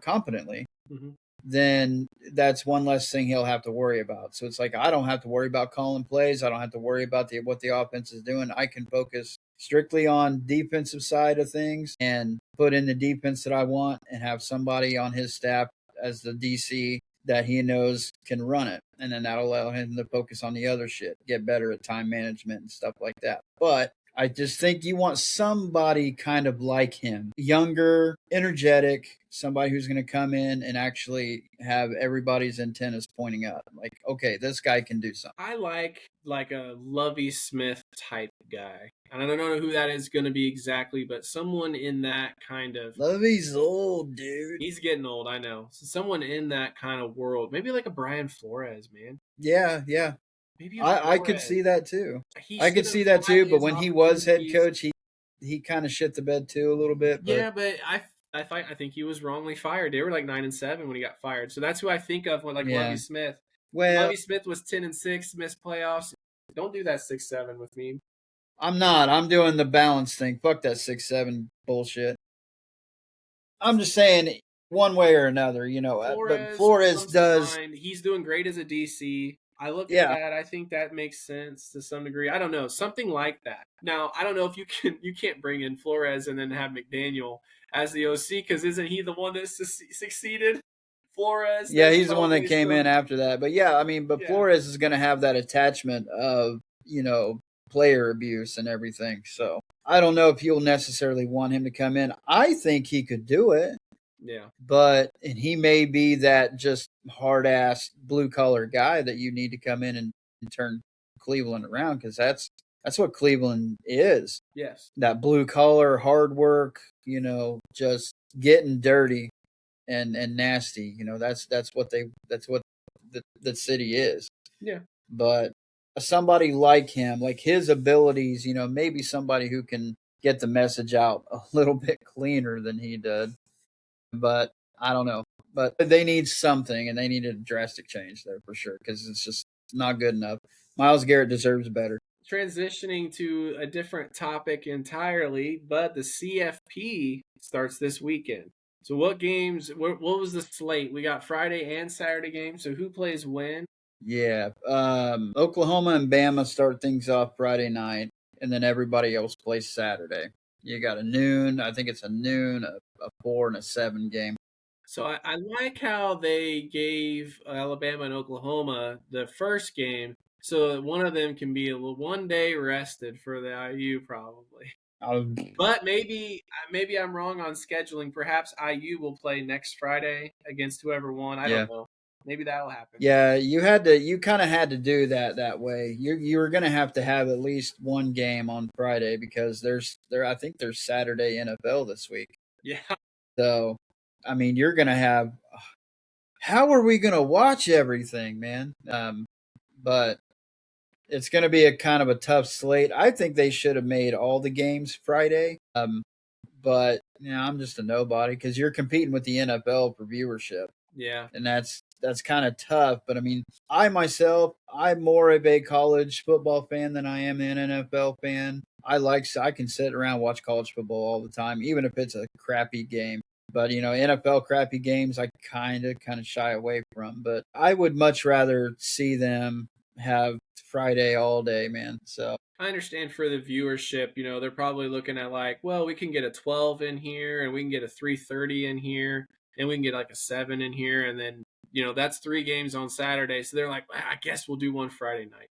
competently, Hmm. then that's one less thing he'll have to worry about. So it's like I don't have to worry about calling plays. I don't have to worry about what the offense is doing. I can focus strictly on defensive side of things and put in the defense that I want and have somebody on his staff as the DC that he knows can run it. And then that'll allow him to focus on the other shit, get better at time management and stuff like that. But I just think you want somebody kind of like him, younger, energetic, somebody who's going to come in and actually have everybody's antennas pointing up. Like, okay, this guy can do something. I like a Lovey Smith type guy. And I don't know who that is going to be exactly, but someone in that kind of. Lovey's old, dude. He's getting old, I know. So someone in that kind of world, maybe like a Brian Flores, man. Yeah, yeah. Maybe a I could Flores. see that too. He I could should see have that had too. But his when he was head opportunities. coach, he kind of shit the bed too a little bit. But Yeah, but I think he was wrongly fired. They were like 9-7 when he got fired. So that's who I think of when like Lovey yeah, Smith. well, Lovey Smith was 10-6, missed playoffs. Don't do that 6-7 with me. I'm not. I'm doing the balance thing. Fuck that 6-7 bullshit. I'm just saying one way or another, but Flores Flores comes to does. mind. He's doing great as a DC. I look at Yeah, that. I think that makes sense to some degree. I don't know, something like that. Now, I don't know if you can't bring in Flores and then have McDaniel as the OC, because isn't he the one that succeeded Flores? yeah, There's he's the one that probably came in some. after that. But yeah, I mean, but Yeah, Flores is going to have that attachment of player abuse and everything. So I don't know if you'll necessarily want him to come in. I think he could do it, yeah, and he may be that just hard ass blue collar guy that you need to come in and turn Cleveland around, because that's what Cleveland is. yes, That blue collar hard work, just getting dirty and nasty. That's what the city is. yeah. But somebody like him, like his abilities, maybe somebody who can get the message out a little bit cleaner than he did. But I don't know. But they need something, and they need a drastic change there for sure, because it's just not good enough. Miles Garrett deserves better. transitioning to a different topic entirely, but the CFP starts this weekend. So, what games? What was the slate? We got Friday and Saturday games. So, who plays when? Yeah. Oklahoma and Bama start things off Friday night, and then everybody else plays Saturday. You got a noon. I think it's a noon, a 4, and a 7 game. So, I like how they gave Alabama and Oklahoma the first game, so that one of them can be a little 1 day rested for the IU probably. I'll, But maybe I'm wrong on scheduling. Perhaps IU will play next Friday against whoever won. I don't yeah. know. Maybe that'll happen. Yeah, you kind of had to do that way. You were going to have at least one game on Friday because I think there's Saturday NFL this week. Yeah. So, I mean, you're going to have how are we going to watch everything, man? But it's going to be a kind of a tough slate. I think they should have made all the games Friday. But I'm just a nobody because you're competing with the NFL for viewership. Yeah. And that's kind of tough. But I mean, I'm more of a college football fan than I am an NFL fan. I can sit around and watch college football all the time, even if it's a crappy game. But NFL crappy games, I kind of shy away from. But I would much rather see them have Friday all day, man. So I understand for the viewership, they're probably looking at like, well, we can get a 12 in here and we can get a 3:30 in here and we can get like a 7 in here and then, that's 3 games on Saturday. So they're like, I guess we'll do one Friday night.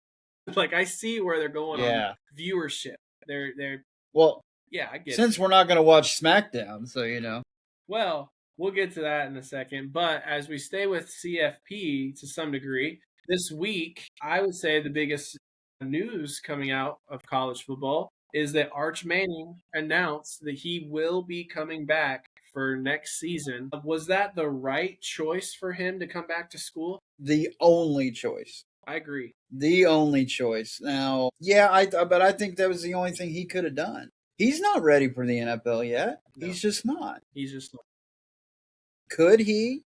Like I see where they're going on yeah. viewership. They're Well, yeah, I get it. since we're not going to watch SmackDown, so Well, we'll get to that in a second. But as we stay with CFP to some degree, this week, I would say the biggest news coming out of college football is that Arch Manning announced that he will be coming back for next season. Was that the right choice for him to come back to school? the only choice. I agree. The only choice. Now, yeah, but I think that was the only thing he could have done. He's not ready for the NFL yet. No, He's just not. he's just Could he?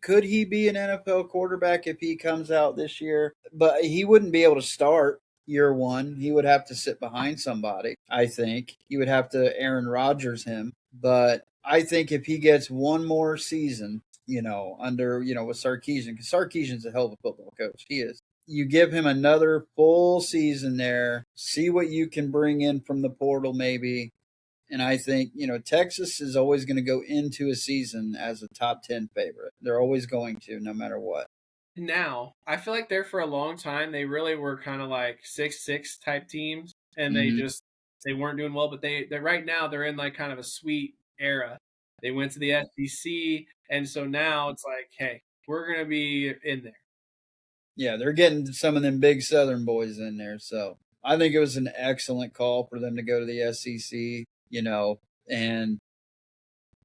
Could he be an NFL quarterback if he comes out this year? But he wouldn't be able to start year one. He would have to sit behind somebody. I think he would have to Aaron Rodgers him. But I think if he gets one more season, under with Sarkisian, because Sarkisian's a hell of a football coach. He is. You give him another full season there, see what you can bring in from the portal, maybe. And I think, Texas is always going to go into a season as a top 10 favorite. They're always going to, no matter what. now. I feel like there for a long time they really were kind of like 6-6 type teams, and Mm-hmm. they weren't doing well. But they right now they're in like kind of a sweet era. They went to the SEC, and so now it's like, hey, we're gonna be in there. Yeah, they're getting some of them big Southern boys in there. So I think it was an excellent call for them to go to the SEC, and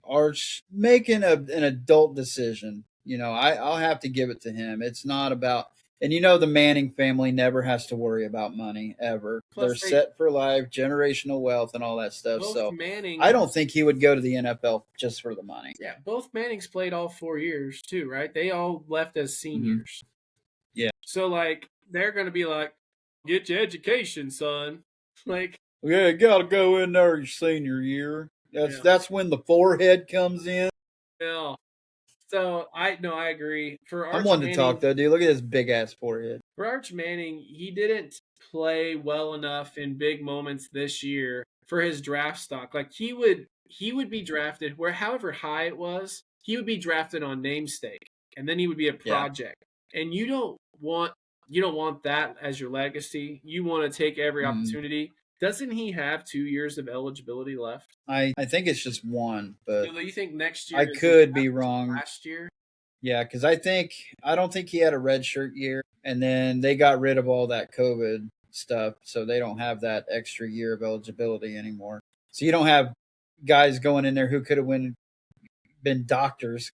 Arch making an adult decision. I'll have to give it to him. It's not about, and the Manning family never has to worry about money ever. They're Plus, set for life, generational wealth, and all that stuff. both So Manning, I don't think he would go to the NFL just for the money. yeah, both Mannings played all 4 years too, right? They all left as seniors. Yeah. So like they're gonna be like, get your education, son. Like, Yeah, you got to go in there your senior year. That's when the forehead comes in. yeah. So I agree. For I'm Arch one to Manning, talk though, dude. Look at his big ass forehead. for Arch Manning, he didn't play well enough in big moments this year for his draft stock. Like he would be drafted where however high it was, he would be drafted on namesake, and then he would be a Yeah. project. And you don't want that as your legacy. You want to take every opportunity. Doesn't he have 2 years of eligibility left? I think it's just one, but So you think next year I is could be wrong. last year? Yeah, because I don't think he had a red shirt year, and then they got rid of all that COVID stuff, so they don't have that extra year of eligibility anymore. So you don't have guys going in there who could have been doctors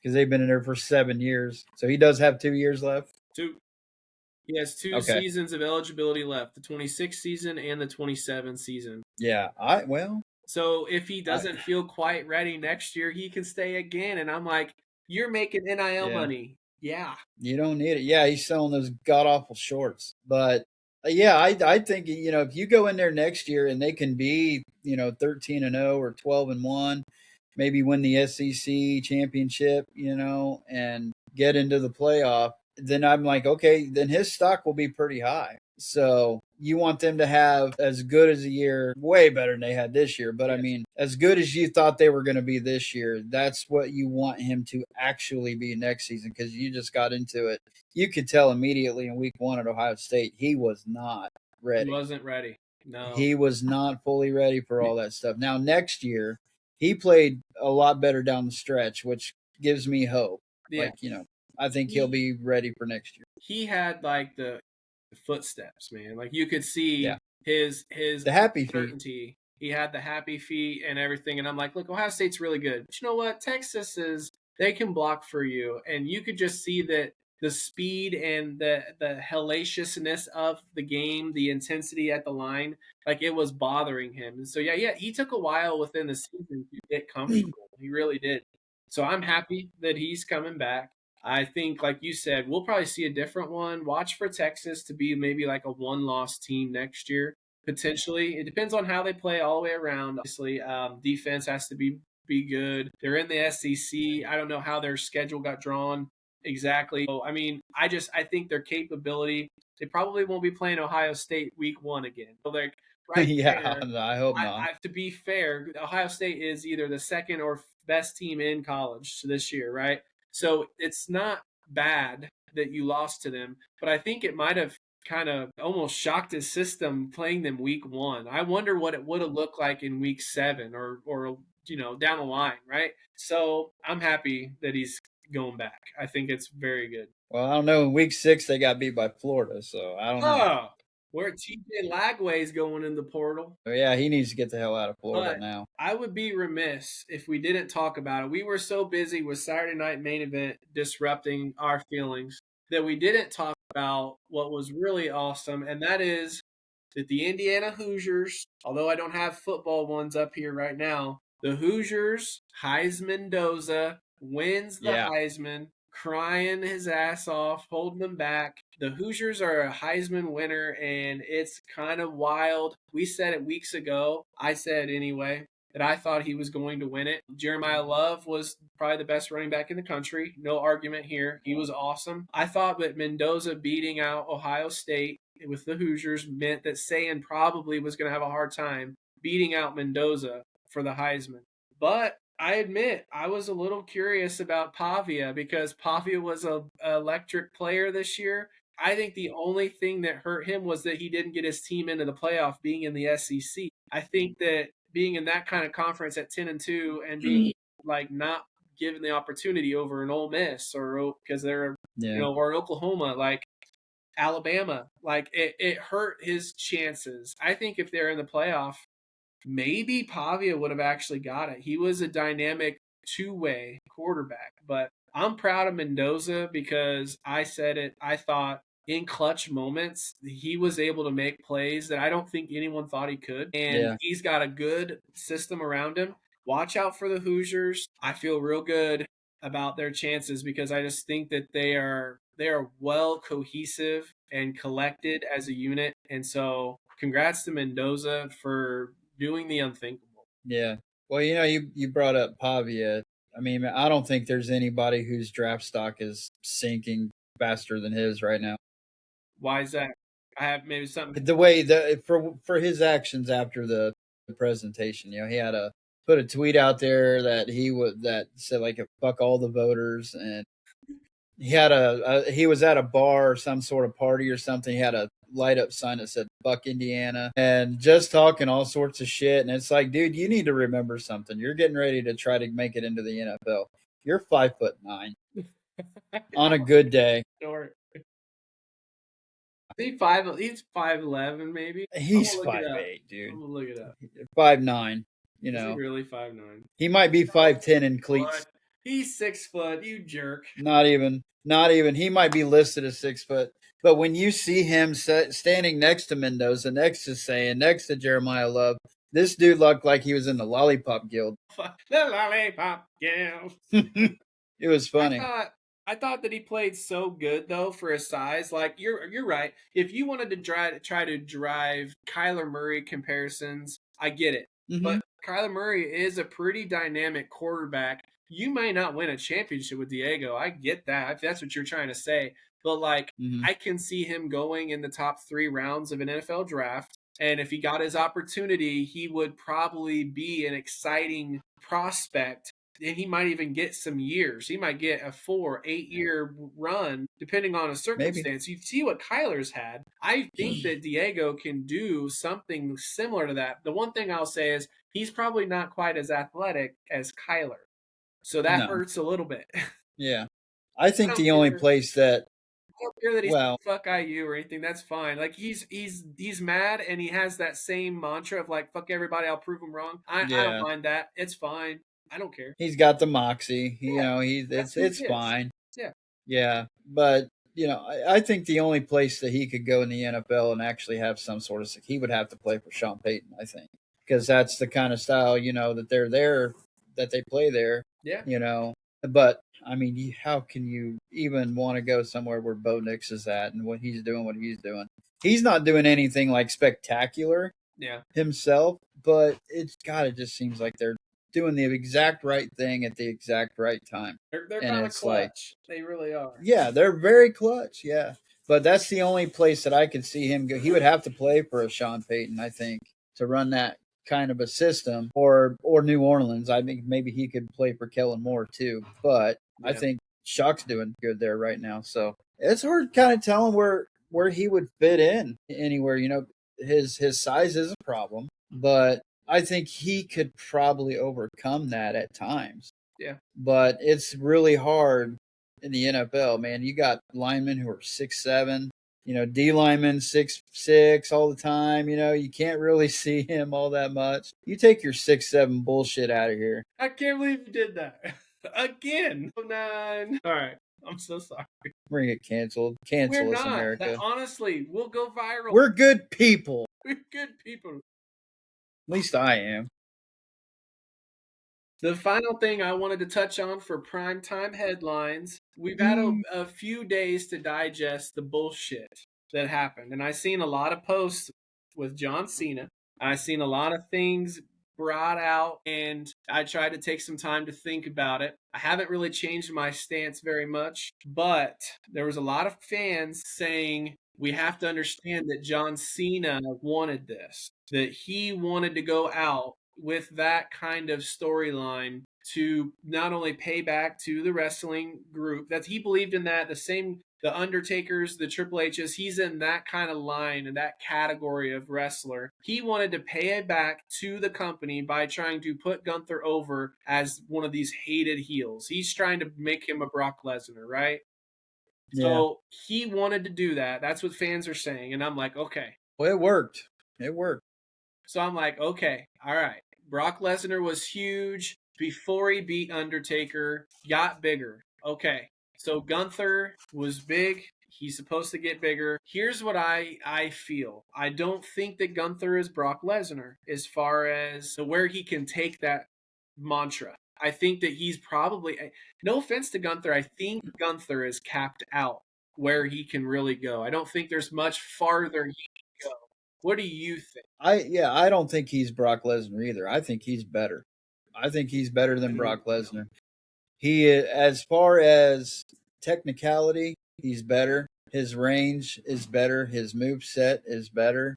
because they've been in there for 7 years. So he does have 2 years left. He has two Okay. seasons of eligibility left, the 26 season and the 27 season. Yeah, So if he doesn't feel quite ready next year, he can stay again. And I'm like, you're making NIL Yeah. money. Yeah. You don't need it. Yeah, he's selling those god awful shorts. But Yeah, I think if you go in there next year and they can be 13-0 or 12-1, maybe win the SEC championship, and get into the playoff, then I'm like, okay, then his stock will be pretty high. So you want them to have as good as a year, way better than they had this year. But I Yes. mean, as good as you thought they were going to be this year, that's what you want him to actually be next season because you just got into it. You could tell immediately in week one at Ohio State, he was not He ready. wasn't ready. No. He was not fully ready for all that stuff. Now, next year, he played a lot better down the stretch, which gives me hope. Yeah. Like, I think he'll He be ready for next year. he had like the footsteps, man. Like you could Yeah. see his The happy feet. certainty. He had the happy feet and everything. And I'm like, look, Ohio State's really good. But you know what? Texas is they can block for you. And you could just see that the speed and the hellaciousness of the game, the intensity at the line, like it was bothering him. And so yeah, he took a while within the season to get comfortable. He really did. So I'm happy that he's coming back. I think, like you said, we'll probably see a different one. Watch for Texas to be maybe like a one-loss team next year, potentially. It depends on how they play all the way around. Obviously, defense has to be good. They're in the SEC. I don't know how their schedule got drawn exactly. So, I mean, I think their capability. They probably won't be playing Ohio State week one again. So, like right Yeah, there, I hope not. to be fair, Ohio State is either the second or best team in college this year, right? So it's not bad that you lost to them, but I think it might have kind of almost shocked his system playing them week one. I wonder what it would have looked like in week seven or down the line, right? So I'm happy that he's going back. I think it's very good. Well, I don't know. In week 6, they got beat by Florida, so I don't know. Oh, where TJ Lagway's going in the portal. But yeah, he needs to get the hell out of Florida But now. I would be remiss if we didn't talk about it. We were so busy with Saturday Night Main Event disrupting our feelings that we didn't talk about what was really awesome, and that is that the Indiana Hoosiers, although I don't have football ones up here right now, the Hoosiers, Heisman Doza wins the Yeah. Heisman, crying his ass off, holding them back. The Hoosiers are a Heisman winner, and it's kind of wild. We said it weeks ago. I said anyway that I thought he was going to win it. Jeremiah Love was probably the best running back in the country. No argument here. He was awesome. I thought that Mendoza beating out Ohio State with the Hoosiers meant that Sayan probably was going to have a hard time beating out Mendoza for the Heisman. But I admit I was a little curious about Pavia because Pavia was a electric player this year. I think the only thing that hurt him was that he didn't get his team into the playoff being in the SEC. I think that being in that kind of conference at 10-2 and being like not given the opportunity over an Ole Miss or because they're Yeah. or Oklahoma, like Alabama, like it hurt his chances. I think if they're in the playoff, maybe Pavia would have actually got it. He was a dynamic two-way quarterback, but I'm proud of Mendoza because I said it. I thought in clutch moments, he was able to make plays that I don't think anyone thought he could. And Yeah. he's got a good system around him. Watch out for the Hoosiers. I feel real good about their chances because I just think that they are well cohesive and collected as a unit. And so congrats to Mendoza for doing the unthinkable. Yeah. Well, you brought up Pavia. I mean, I don't think there's anybody whose draft stock is sinking faster than his right now. Why is that? I have maybe something. The way for his actions after the presentation, he had a put a tweet out there that that said like fuck all the voters, and he had he was at a bar or some sort of party or something. He had a light up sign that said "fuck Indiana" and just talking all sorts of shit. And it's like, dude, you need to remember something. You're getting ready to try to make it into the NFL. You're 5'9" on a good day. Short. He's 5'11", maybe. He's I'm gonna look it 5'8", up. dude. I'm gonna look it up. 5'9". You Is he know, really 5'9"? he might be 5'10" in cleats. What? He's 6 foot. You jerk. Not even. He might be listed as 6 foot. But when you see him standing next to Mendoza, next to Sayan, next to Jeremiah Love, this dude looked like he was in the Lollipop Guild. The lollipop. Yeah. It was funny. I thought that he played so good though for his size. Like you're right. If you wanted to try to drive Kyler Murray comparisons, I get it. Hmm. But Kyler Murray is a pretty dynamic quarterback. You may not win a championship with Diego. I get that. If that's what you're trying to say. But like Hmm. I can see him going in the top 3 rounds of an NFL draft. And if he got his opportunity, he would probably be an exciting prospect, and he might even get some years. He might get a 4, 8 year run, depending on a Maybe. circumstance. You see what Kyler's had. I think that Diego can do something similar to that. The one thing I'll say is he's probably not quite as athletic as Kyler. So that No. hurts a little bit. Yeah. I I think don't the only care. place that, I don't care that he's well, fuck IU or anything. That's fine. Like he's mad and he has that same mantra of like fuck everybody. I'll prove them wrong. I don't yeah, mind that. It's fine. I don't care. he's got the moxie. You Yeah, know, he's that's who it's he is. fine. Yeah. Yeah, but I think the only place that he could go in the NFL and actually have some sort of he would have to play for Sean Payton, I think, because that's the kind of style that they're there, that they play there. Yeah. You know, but I mean, how can you even want to go somewhere where Bo Nix is at and what he's doing? What he's doing? He's not doing anything like spectacular Yeah. himself, but it's God. It just seems like they're doing the exact right thing at the exact right time, They're and kind of it's like, clutch. They really are. yeah, they're very clutch. Yeah, but that's the only place that I could see him go. He would have to play for a Sean Payton, I think, to run that kind of a system, or New Orleans. I think maybe he could play for Kellen Moore too, but I Yeah. think Shock's doing good there right now. So it's hard kind of telling where he would fit in anywhere. His size is a problem, but I think he could probably overcome that at times. Yeah. But it's really hard in the NFL, man. You got linemen who are 6'7", D linemen 6'6" all the time. You can't really see him all that much. You take your 6'7" bullshit out of here. I can't believe you did that. Again. Oh, 9. All right. I'm so sorry. Bring it canceled. We're Cancel us, not. That America. honestly, we'll go viral. We're good people. We're good people. At least I am. The final thing I wanted to touch on for primetime headlines, we've had Mm. a few days to digest the bullshit that happened. And I've seen a lot of posts with John Cena. I've seen a lot of things brought out, and I tried to take some time to think about it. I haven't really changed my stance very much, but there was a lot of fans saying we have to understand that John Cena wanted this, that he wanted to go out with that kind of storyline to not only pay back to the wrestling group, that he believed in that, the same, the Undertakers, the Triple H's, he's in that kind of line and that category of wrestler. He wanted to pay it back to the company by trying to put Gunther over as one of these hated heels. He's trying to make him a Brock Lesnar, right? Yeah. So he wanted to do that. That's what fans are saying. And I'm like, okay. Well, it worked. It worked. So I'm like, okay, all right. Brock Lesnar was huge before he beat Undertaker, got bigger. Okay. So Gunther was big. He's supposed to get bigger. Here's what I feel. I don't think that Gunther is Brock Lesnar as far as where he can take that mantra. I think that he's probably, no offense to Gunther, I think Gunther is capped out where he can really go. I don't think there's much farther he can go. What do you think? I don't think he's Brock Lesnar either. I think he's better. I think he's better than Brock Lesnar. He, as far as technicality, he's better. His range is better. His move set is better.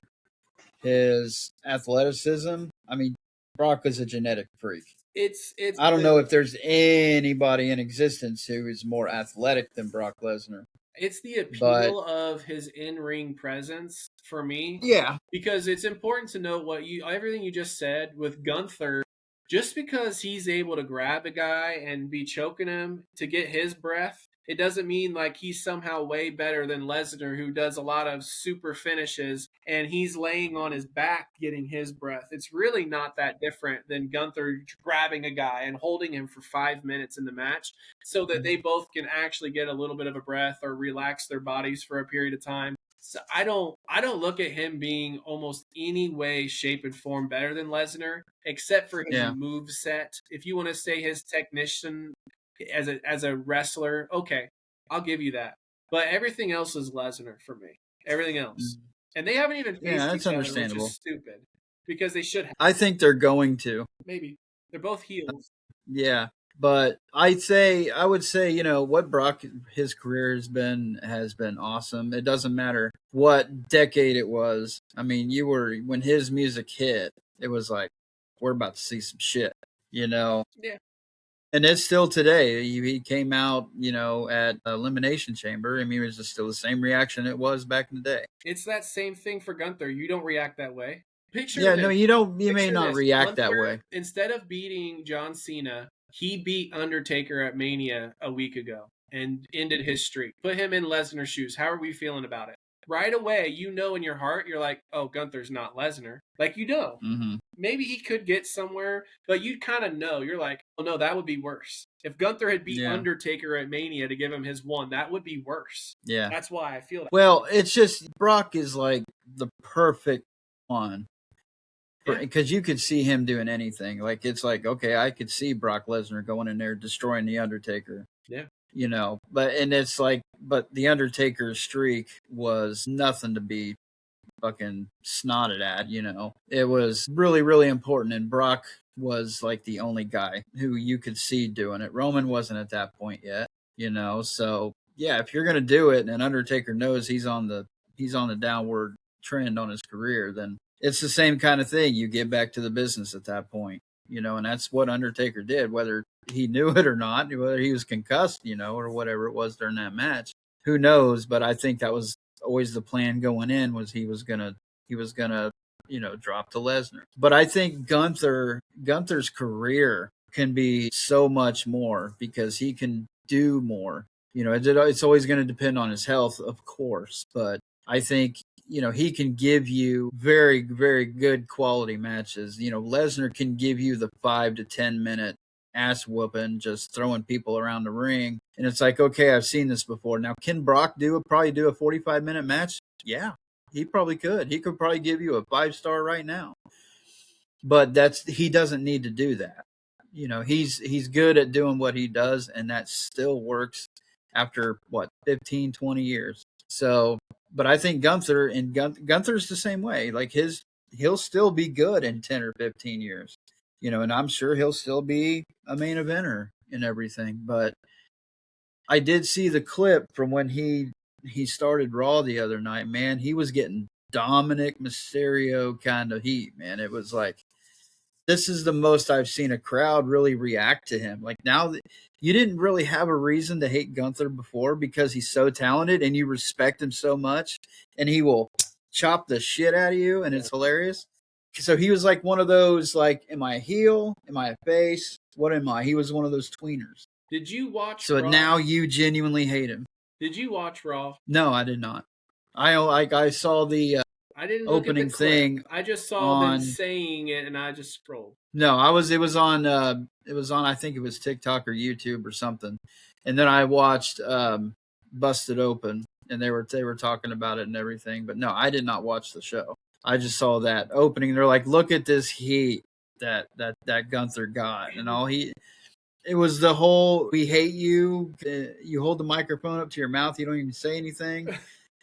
His athleticism. I mean, Brock is a genetic freak. It's I don't know if there's anybody in existence who is more athletic than Brock Lesnar. it's the But appeal of his in-ring presence for me, yeah, because it's important to note what you everything you just said with Gunther. Just because he's able to grab a guy and be choking him to get his breath, it doesn't mean like he's somehow way better than Lesnar, who does a lot of super finishes and he's laying on his back getting his breath. It's really not that different than Gunther grabbing a guy and holding him for 5 minutes in the match so that they both can actually get a little bit of a breath or relax their bodies for a period of time. So I don't look at him being almost any way, shape, and form better than Lesnar, except for his yeah. move set. If you want to say his technician as a wrestler, okay. I'll give you that. But everything else is Lesnar for me. Everything else. Mm. And they haven't even Yeah, faced that's each other, which is understandable. stupid because they should have. I think they're going to. Maybe. They're both heels. Yeah. But I would say, what Brock, his career has been awesome. It doesn't matter what decade it was. I mean, when his music hit, it was like, we're about to see some shit, you know. Yeah. And it's still today. He came out, at Elimination Chamber. I mean, it was just still the same reaction it was back in the day. It's that same thing for Gunther. You don't react that way. Picture Yeah, no, this. you don't. You may Picture not this. react that Gunther, way. instead of beating John Cena, he beat Undertaker at Mania a week ago and ended his streak. Put him in Lesnar's shoes. How are we feeling about it? Right away, you know in your heart, you're like, oh, Gunther's not Lesnar. Like, you know. Hmm. Maybe he could get somewhere, but you kind of know. You're like, oh, no, that would be worse. If Gunther had beat Yeah, Undertaker at Mania to give him his one, that would be worse. yeah. That's why I feel that. Well, it's just Brock is like the perfect one Yeah. because you could see him doing anything. Like it's like, okay, I could see Brock Lesnar going in there destroying the Undertaker. Yeah. But it's like, but the Undertaker's streak was nothing to be fucking snotted at. It was really, really important, and Brock was like the only guy who you could see doing it. Roman wasn't at that point yet. So yeah, if you're gonna do it, and Undertaker knows he's on the downward trend on his career, then it's the same kind of thing. You get back to the business at that point, and that's what Undertaker did, whether he knew it or not, whether he was concussed, or whatever it was during that match. Who knows? But I think that was always the plan going in, was he was gonna drop to Lesnar. But I think Gunther's career can be so much more because he can do more. It's always going to depend on his health, of course, but I think he can give you very, very good quality matches. Lesnar can give you the 5 to 10 minute ass whooping, just throwing people around the ring, and it's like, okay, I've seen this before. Now, can Brock probably do a 45-minute match? Yeah, he probably could. He could probably give you a 5-star right now, but he doesn't need to do that. He's good at doing what he does, and that still works after what, 15, 20 years. So, but I think Gunther's the same way. Like he'll still be good in 10 or 15 years. And I'm sure he'll still be a main eventer and everything. But I did see the clip from when he started Raw the other night. Man, he was getting Dominic Mysterio kind of heat. Man, it was like, this is the most I've seen a crowd really react to him. Like, now you didn't really have a reason to hate Gunther before because he's so talented and you respect him so much, and he will chop the shit out of you, and it's hilarious. So he was like one of those, like, am I a heel? Am I a face? What am I? He was one of those tweeners. Did you watch So Raw? now you genuinely hate him. Did you watch Raw? No, I did not. I saw the I didn't look opening at the clip. thing. I just saw them saying it, and I just scrolled. No, it was on I think it was TikTok or YouTube or something. And then I watched Busted Open, and they were talking about it and everything. But no, I did not watch the show. I just saw that opening. They're like, look at this heat that Gunther got, and it was the whole, we hate you. You hold the microphone up to your mouth, you don't even say anything,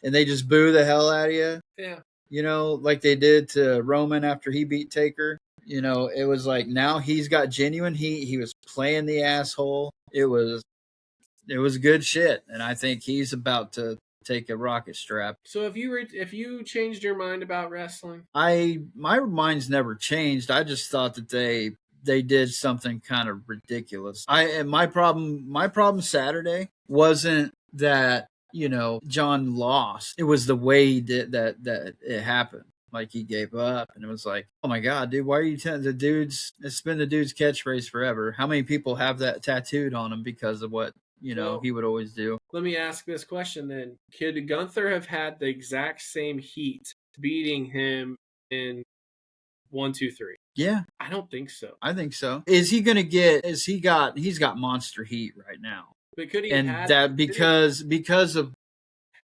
and they just boo the hell out of you. Yeah. Like they did to Roman after he beat Taker. It was like, now he's got genuine heat. He was playing the asshole. It was good shit, and I think he's about to take a rocket strap. So if you changed your mind about wrestling, my mind's never changed. I just thought that they did something kind of ridiculous. My problem Saturday wasn't that John lost. It was the way he did that it happened. Like, he gave up, and it was like, oh my god, dude, why are you telling the dudes? It's been the dude's catchphrase forever. How many people have that tattooed on them because of what he would always do? Let me ask this question then: could Gunther have had the exact same heat beating him in 1, 2, 3? Yeah, I don't think so. I think so. Is he gonna get? He's got monster heat right now. But could he? And have that because of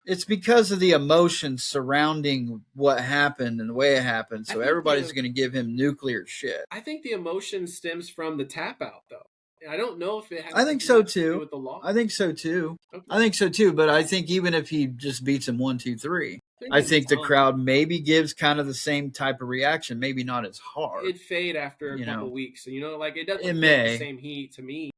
the emotion surrounding what happened and the way it happened. So everybody's going to give him nuclear shit. I think the emotion stems from the tap out, though. I don't know if it has I think so much to do too. with the law. I think so too. Okay. I think so too. But I think even if he just beats him 1, 2, 3, There I may be think the some. crowd maybe gives kind of the same type of reaction. Maybe not as hard. It'd fade after a You couple know, weeks. So, like it it doesn't feel like the may. same heat to me.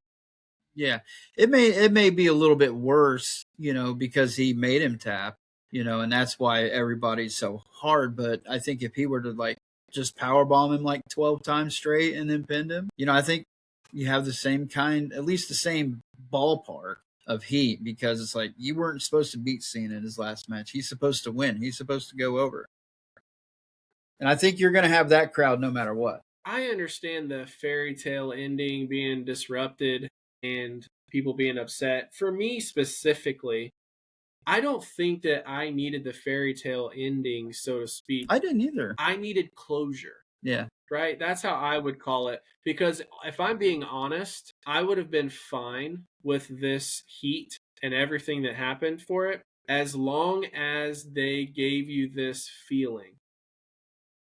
Yeah, it may be a little bit worse. Because he made him tap. And that's why everybody's so hard. But I think if he were to like just power bomb him like 12 times straight and then pin him, I think you have the same kind, at least the same ballpark of heat, because it's like you weren't supposed to beat Cena in his last match. He's supposed to win. He's supposed to go over. And I think you're going to have that crowd no matter what. I understand the fairy tale ending being disrupted and people being upset. For me specifically, I don't think that I needed the fairy tale ending, so to speak. I didn't either. I needed closure. Yeah. Right? That's how I would call it. Because if I'm being honest, I would have been fine with this heat and everything that happened for it, as long as they gave you this feeling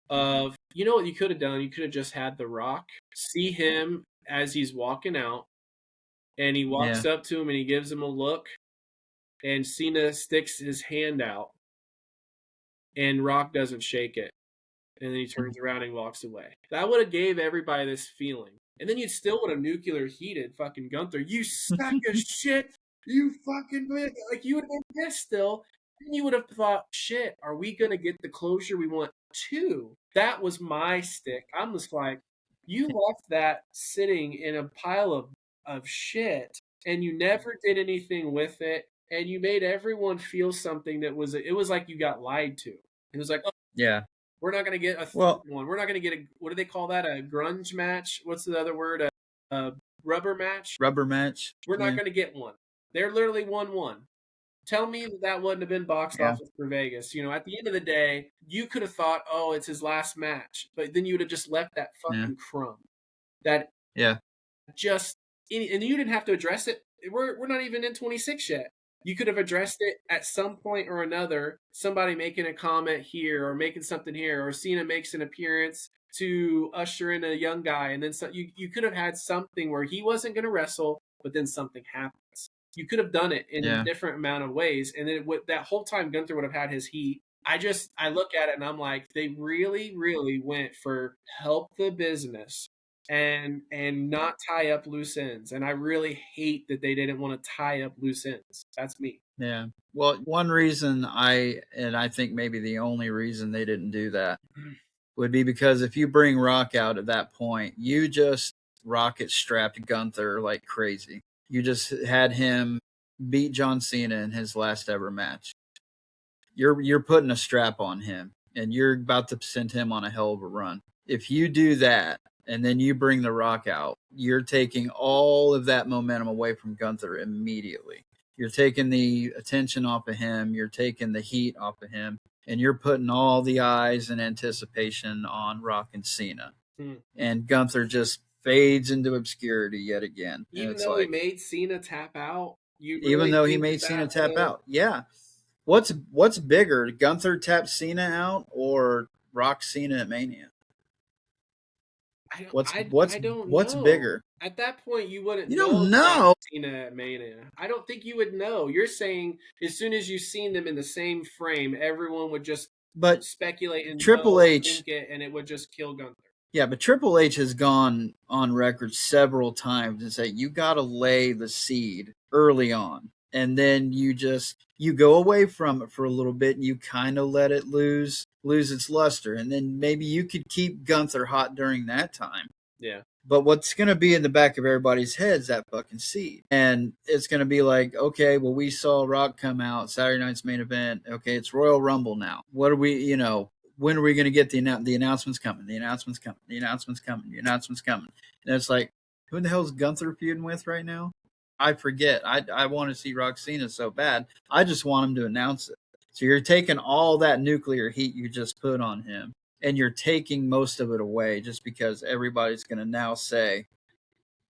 of, what you could have done? You could have just had The Rock see him as he's walking out, and he Yeah. walks up to him and he gives him a look, and Cena sticks his hand out, and Rock doesn't shake it. And then he turns around and walks away. That would have gave everybody this feeling. And then you still would have nuclear heated fucking Gunther. You sack of shit. You fucking like you would have been pissed still. And you would have thought, shit, are we gonna get the closure we want too? That was my stick. I'm just like, you left that sitting in a pile of shit and you never did anything with it. And you made everyone feel something it was like you got lied to. It was like, oh, Yeah. we're not going to get a third one. We're not going to get what do they call that? A grunge match? What's the other word? A rubber match? Rubber match. We're not going to get one. They're literally 1-1. Tell me that wouldn't have been box office for Vegas. At the end of the day, you could have thought, oh, it's his last match. But then you would have just left that fucking crumb. That just, and you didn't have to address it. We're not even in 26 yet. You could have addressed it at some point or another. Somebody making a comment here or making something here, or Cena makes an appearance to usher in a young guy, and then you could have had something where he wasn't going to wrestle, but then something happens. You could have done it in a different amount of ways, and then that whole time Gunther would have had his heat. I look at it and I'm like, they really, really went for help the business and not tie up loose ends. And I really hate that they didn't want to tie up loose ends. That's me. Yeah. Well, one reason I think maybe the only reason they didn't do that would be because if you bring Rock out at that point, you just rocket strapped Gunther like crazy. You just had him beat John Cena in his last ever match. You're putting a strap on him, and you're about to send him on a hell of a run. If you do that, and then you bring The Rock out, you're taking all of that momentum away from Gunther immediately. You're taking the attention off of him. You're taking the heat off of him. And you're putting all the eyes and anticipation on Rock and Cena. And Gunther just fades into obscurity yet again. Even though he made Cena tap out? Yeah. What's bigger, Gunther tap Cena out or Rock Cena at Mania? What's bigger? At that point, you wouldn't You don't know. Cena at Mania. I don't think you would know. You're saying as soon as you've seen them in the same frame, everyone would just speculate and Triple H think it, and it would just kill Gunther. Yeah, but Triple H has gone on record several times and said you got to lay the seed early on, and then you go away from it for a little bit, and you kind of let it lose its luster, and then maybe you could keep Gunther hot during that time. Yeah. But what's going to be in the back of everybody's head is that fucking seed. And it's going to be like, okay, well, we saw Rock come out, Saturday night's main event. Okay, it's Royal Rumble now. What are we, when are we going to get the announcements coming? The announcements coming. The announcements coming. The announcements coming. And it's like, who the hell is Gunther feuding with right now? I forget. I want to see Rock Cena so bad. I just want him to announce it. So you're taking all that nuclear heat you just put on him, and you're taking most of it away just because everybody's going to now say,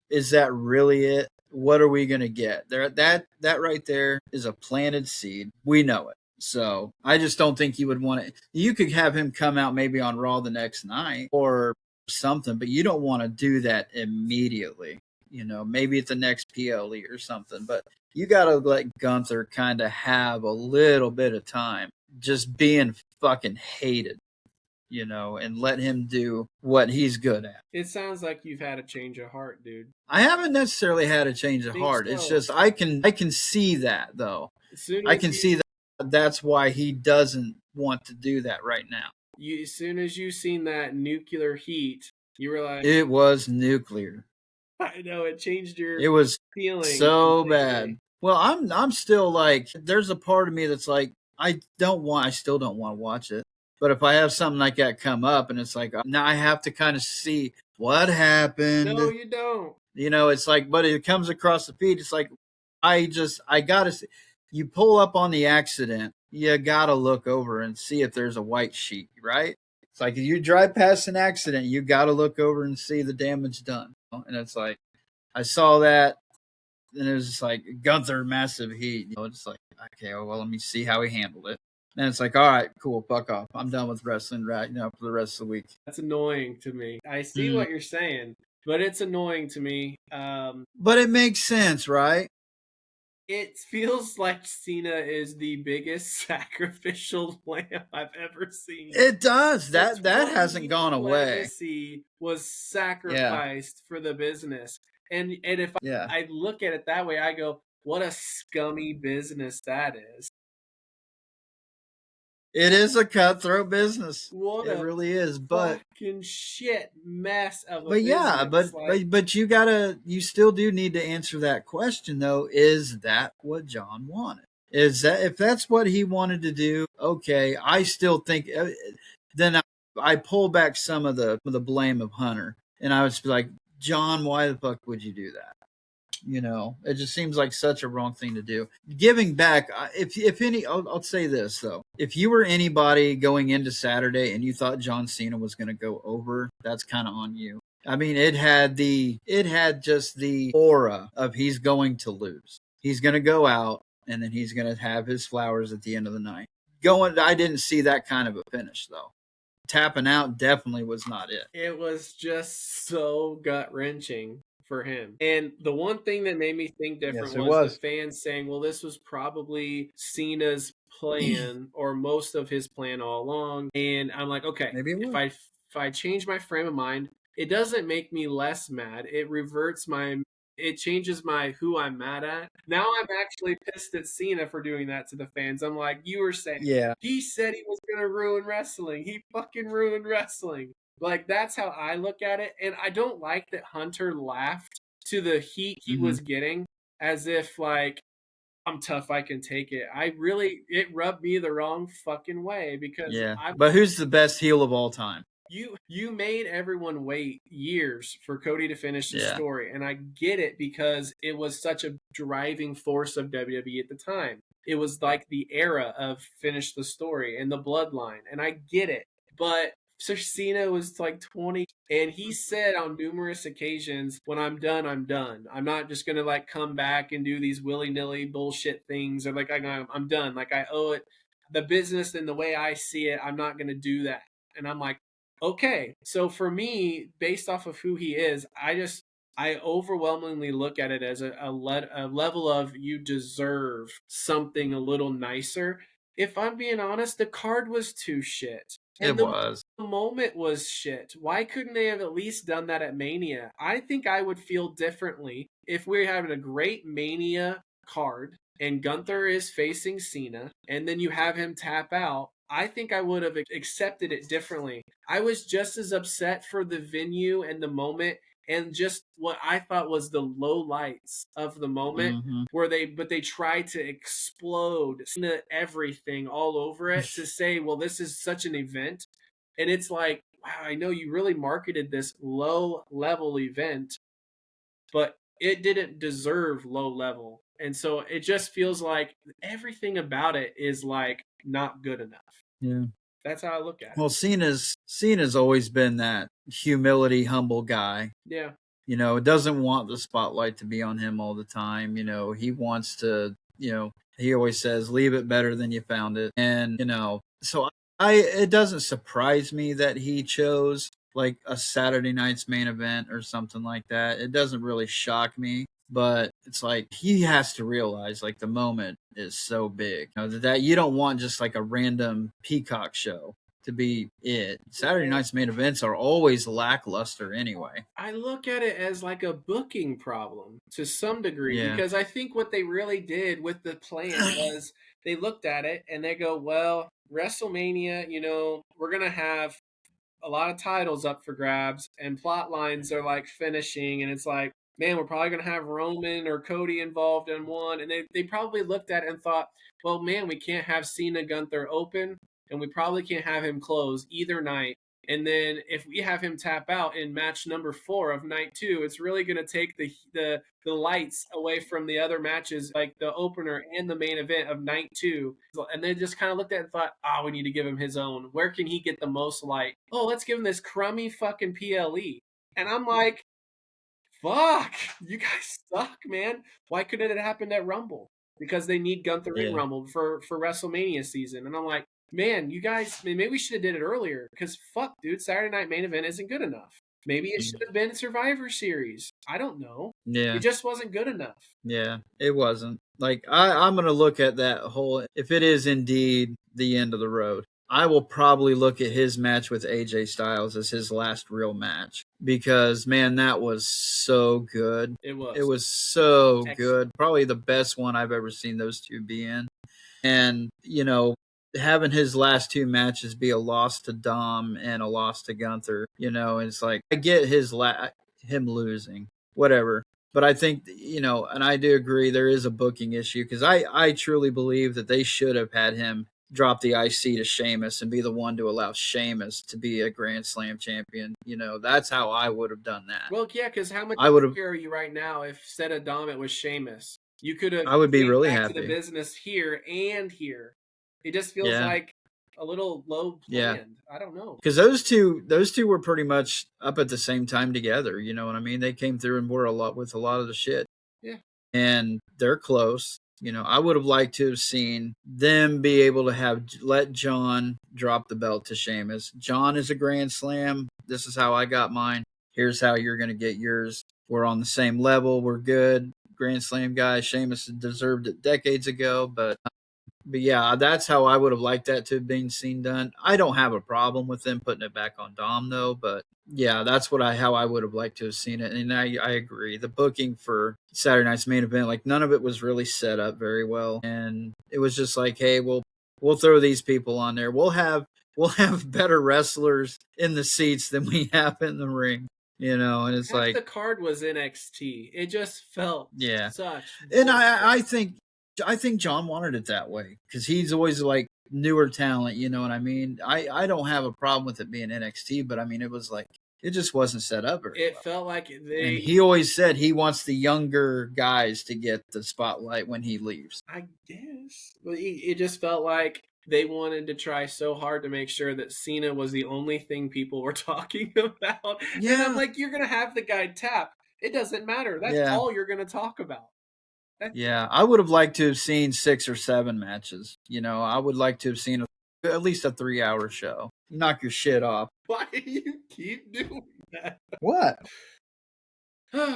is that really it? What are we going to get? That right there is a planted seed. We know it. So I just don't think you would want it. You could have him come out maybe on Raw the next night or something, but you don't want to do that immediately. maybe at the next PLE or something. But you got to let Gunther kind of have a little bit of time just being fucking hated, and let him do what he's good at. It sounds like you've had a change of heart, dude. I haven't necessarily had a change I of think heart. It's so. just I can see that though. As soon I as can see that that's why he doesn't want to do that right now. as soon as you seen that nuclear heat, you were like, It was nuclear. I know it changed your It was feeling so completely. bad. Well, I'm still like, there's a part of me that's like, I still don't want to watch it. But if I have something like that come up and it's like, now I have to kind of see what happened. No, you don't. It's like, but it comes across the feed. It's like, I gotta see. You pull up on the accident, you gotta look over and see if there's a white sheet, right? It's like if you drive past an accident, you gotta look over and see the damage done. And it's like, I saw that, and it was just like Gunther, massive heat. It's like, okay, well, let me see how he handled it. And it's like, all right, cool, fuck off. I'm done with wrestling right now for the rest of the week. That's annoying to me. I see what you're saying, but it's annoying to me. But it makes sense, right? It feels like Cena is the biggest sacrificial lamb I've ever seen. It does. His That whole hasn't gone away. legacy was Yeah. sacrificed for the business. And if Yeah. I look at it that way, I go, what a scummy business that is. It is a cutthroat business. What It a really is. But fucking shit mess of a yeah, business. but you still do need to answer that question though. Is that what John wanted? Is that if that's what he wanted to do? Okay, I still think then I pull back some of the blame of Hunter, and I was like, John, why the fuck would you do that? It just seems like such a wrong thing to do. Giving back, if any, I'll say this though: if you were anybody going into Saturday and you thought John Cena was going to go over, that's kind of on you. I mean, it had just the aura of he's going to lose. He's going to go out and then he's going to have his flowers at the end of the night. I didn't see that kind of a finish though. Tapping out definitely was not it. It was just so gut wrenching for him. And the one thing that made me think different Yes, it was the was. fans saying, well, this was probably Cena's plan or most of his plan all along. And I'm like, okay, Maybe it was. if I change my frame of mind, it doesn't make me less mad. It changes my who I'm mad at. Now I'm actually pissed at Cena for doing that to the fans. I'm like, you were saying, Yeah. he said he was gonna ruin wrestling. He fucking ruined wrestling. Like that's how I look at it. And I don't like that Hunter laughed to the heat he was getting as if like I'm tough, I can take it. It rubbed me the wrong fucking way because Yeah. But who's the best heel of all time? you made everyone wait years for Cody to finish the Yeah. story, and I get it because it was such a driving force of WWE at the time. It was like the era of finish the story and the bloodline, and I get it. But Sir Cena was like 20, and he said on numerous occasions, "When I'm done, I'm done. I'm not just gonna like come back and do these willy nilly bullshit things, or like I'm done. Like I owe it the business and the way I see it. I'm not gonna do that." And I'm like, okay, so for me, based off of who he is, I overwhelmingly look at it as a level of you deserve something a little nicer. If I'm being honest, the card was too shit. It And was. the moment was shit. Why couldn't they have at least done that at Mania? I think I would feel differently if we're having a great Mania card and Gunther is facing Cena and then you have him tap out. I think I would have accepted it differently. I was just as upset for the venue and the moment and just what I thought was the low lights of the moment where they tried to explode everything all over it to say, well, this is such an event. And it's like, wow, I know you really marketed this low level event, but it didn't deserve low level. And so it just feels like everything about it is like not good enough. Yeah. That's how I look at it. Well, Cena's always been that humility, humble guy. Yeah. Doesn't want the spotlight to be on him all the time. He wants to, he always says, leave it better than you found it. And, so it doesn't surprise me that he chose like a Saturday night's main event or something like that. It doesn't really shock me, but it's like he has to realize like the moment is so big, that you don't want just like a random Peacock show to be it. Saturday Well, night's main events are always lackluster anyway. I look at it as like a booking problem to some degree Yeah. because I think what they really did with the plan was they looked at it and they go, well, WrestleMania, we're going to have a lot of titles up for grabs and plot lines are like finishing and it's like, man, we're probably going to have Roman or Cody involved in one. And they probably looked at it and thought, well, man, we can't have Cena Gunther open and we probably can't have him close either night. And then if we have him tap out in match number 4 of night 2, it's really going to take the lights away from the other matches, like the opener and the main event of night 2. And they just kind of looked at it and thought, we need to give him his own. Where can he get the most light? Oh, let's give him this crummy fucking PLE. And I'm like, fuck, you guys suck, man. Why couldn't it happen at Rumble? Because they need Gunther in Yeah. Rumble for WrestleMania season. And I'm like, man, you guys, maybe we should have did it earlier. Because fuck, dude, Saturday Night Main Event isn't good enough. Maybe it should have been Survivor Series. I don't know. Yeah. It just wasn't good enough. Yeah, it wasn't. Like I'm gonna look at that whole, if it is indeed the end of the road, I will probably look at his match with AJ Styles as his last real match because man, that was so good. It was. It was so Excellent. good. Probably the best one I've ever seen those two be in. And, having his last 2 matches be a loss to Dom and a loss to Gunther, it's like I get him losing, whatever. But I think, and I do agree there is a booking issue because I truly believe that they should have had him drop the IC to Sheamus and be the one to allow Sheamus to be a Grand Slam champion. That's how I would have done that. Well, yeah, because how much I would have. happier are you right now if instead of Dom it was Sheamus? You could have I would be came really back to the happy. business here and here. It just feels Yeah. like a little low Yeah. planned. I don't know. Because those two were pretty much up at the same time together. You know what I mean? They came through and were a lot with a lot of the shit. Yeah. And they're close. I would have liked to have seen them be able to let John drop the belt to Sheamus. John is a Grand Slam. This is how I got mine. Here's how you're going to get yours. We're on the same level. We're good. Grand Slam guy. Sheamus deserved it decades ago, but yeah, that's how I would have liked that to have been seen done. I don't have a problem with them putting it back on Dom though, but yeah, that's how I would have liked to have seen it. And I agree. The booking for Saturday night's main event, like none of it was really set up very well. And it was just like, hey, we'll throw these people on there. We'll have better wrestlers in the seats than we have in the ring. And it's Half like the card was NXT. It just felt such. And I think John wanted it that way because he's always like newer talent. You know what I mean? I don't have a problem with it being NXT, but I mean, it was like, it just wasn't set up very well. Felt like And he always said he wants the younger guys to get the spotlight when he leaves. I guess. But it just felt like they wanted to try so hard to make sure that Cena was the only thing people were talking about. Yeah. And I'm like, you're going to have the guy tap. It doesn't matter. That's all you're going to talk about. I would have liked to have seen 6 or 7 matches. I would like to have seen at least a 3-hour show. You knock your shit off. Why do you keep doing that? What?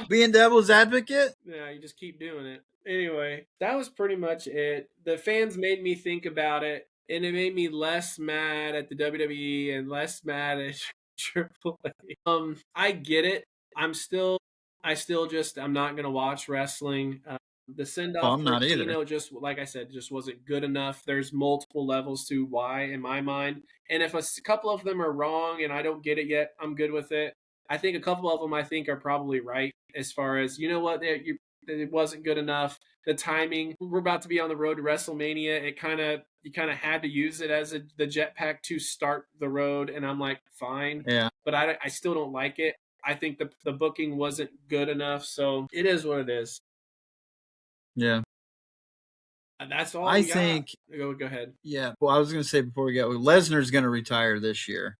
Being devil's advocate? Yeah, you just keep doing it. Anyway, that was pretty much it. The fans made me think about it, and it made me less mad at the WWE and less mad at Triple A. I get it. I still I'm not gonna watch wrestling. The send off for Tino just, like I said, just wasn't good enough. There's multiple levels to why in my mind, and if a couple of them are wrong and I don't get it yet, I'm good with it. I think a couple of them I think are probably right as far as it wasn't good enough. The timing, we're about to be on the road to WrestleMania. You kind of had to use it as the jetpack to start the road, and I'm like, fine. Yeah. But I still don't like it. I think the booking wasn't good enough, so it is what it is. Yeah. That's all I think. Go ahead. Yeah. Well, I was going to say before we go, Lesnar's going to retire this year.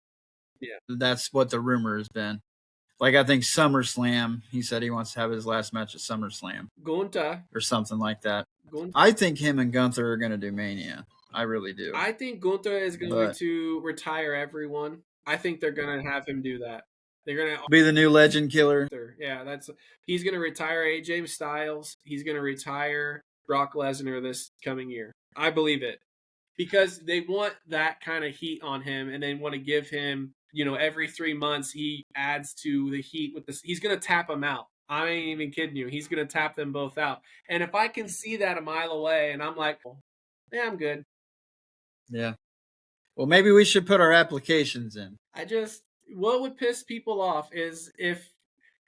Yeah. That's what the rumor has been. Like, I think SummerSlam, he said he wants to have his last match at SummerSlam. Gunther. Or something like that. I think him and Gunther are going to do Mania. I really do. I think Gunther is going to retire everyone. I think they're going to have him do that. They're gonna Be the new legend killer. yeah, he's gonna retire AJ Styles. He's gonna retire Brock Lesnar this coming year. I believe it because they want that kind of heat on him, and they want to give him, every 3 months he adds to the heat with this. He's gonna tap them out. I ain't even kidding you. He's gonna tap them both out. And if I can see that a mile away, and I'm like, well, yeah, I'm good. Yeah. Well, maybe we should put our applications in. What would piss people off is if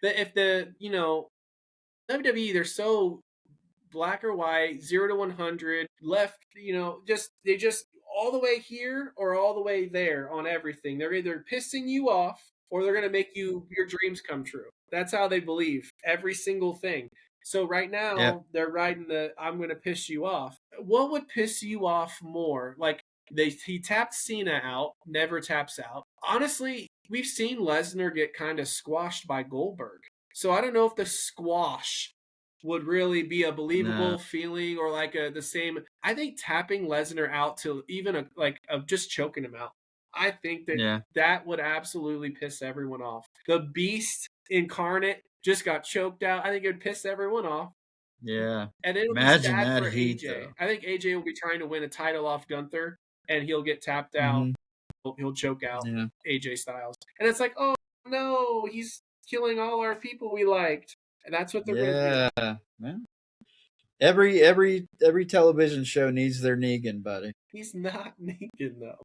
the WWE, they're so black or white, 0 to 100, left, they just all the way here or all the way there on everything. They're either pissing you off or they're gonna make your dreams come true. That's how they believe every single thing. So right now Yep. they're riding the I'm gonna piss you off. What would piss you off more? Like he tapped Cena out, never taps out. Honestly, we've seen Lesnar get kind of squashed by Goldberg. So I don't know if the squash would really be a believable feeling or like the same. I think tapping Lesnar out to even just choking him out. I think that would absolutely piss everyone off. The Beast incarnate just got choked out. I think it would piss everyone off. Yeah. And it'll Imagine be sad that for heat, AJ. though. I think AJ will be trying to win a title off Gunther, and he'll get tapped out. He'll choke out AJ Styles. And it's like, oh no, he's killing all our people we liked. And that's what they're going to do. Yeah. Every television show needs their Negan, buddy. He's not Negan though.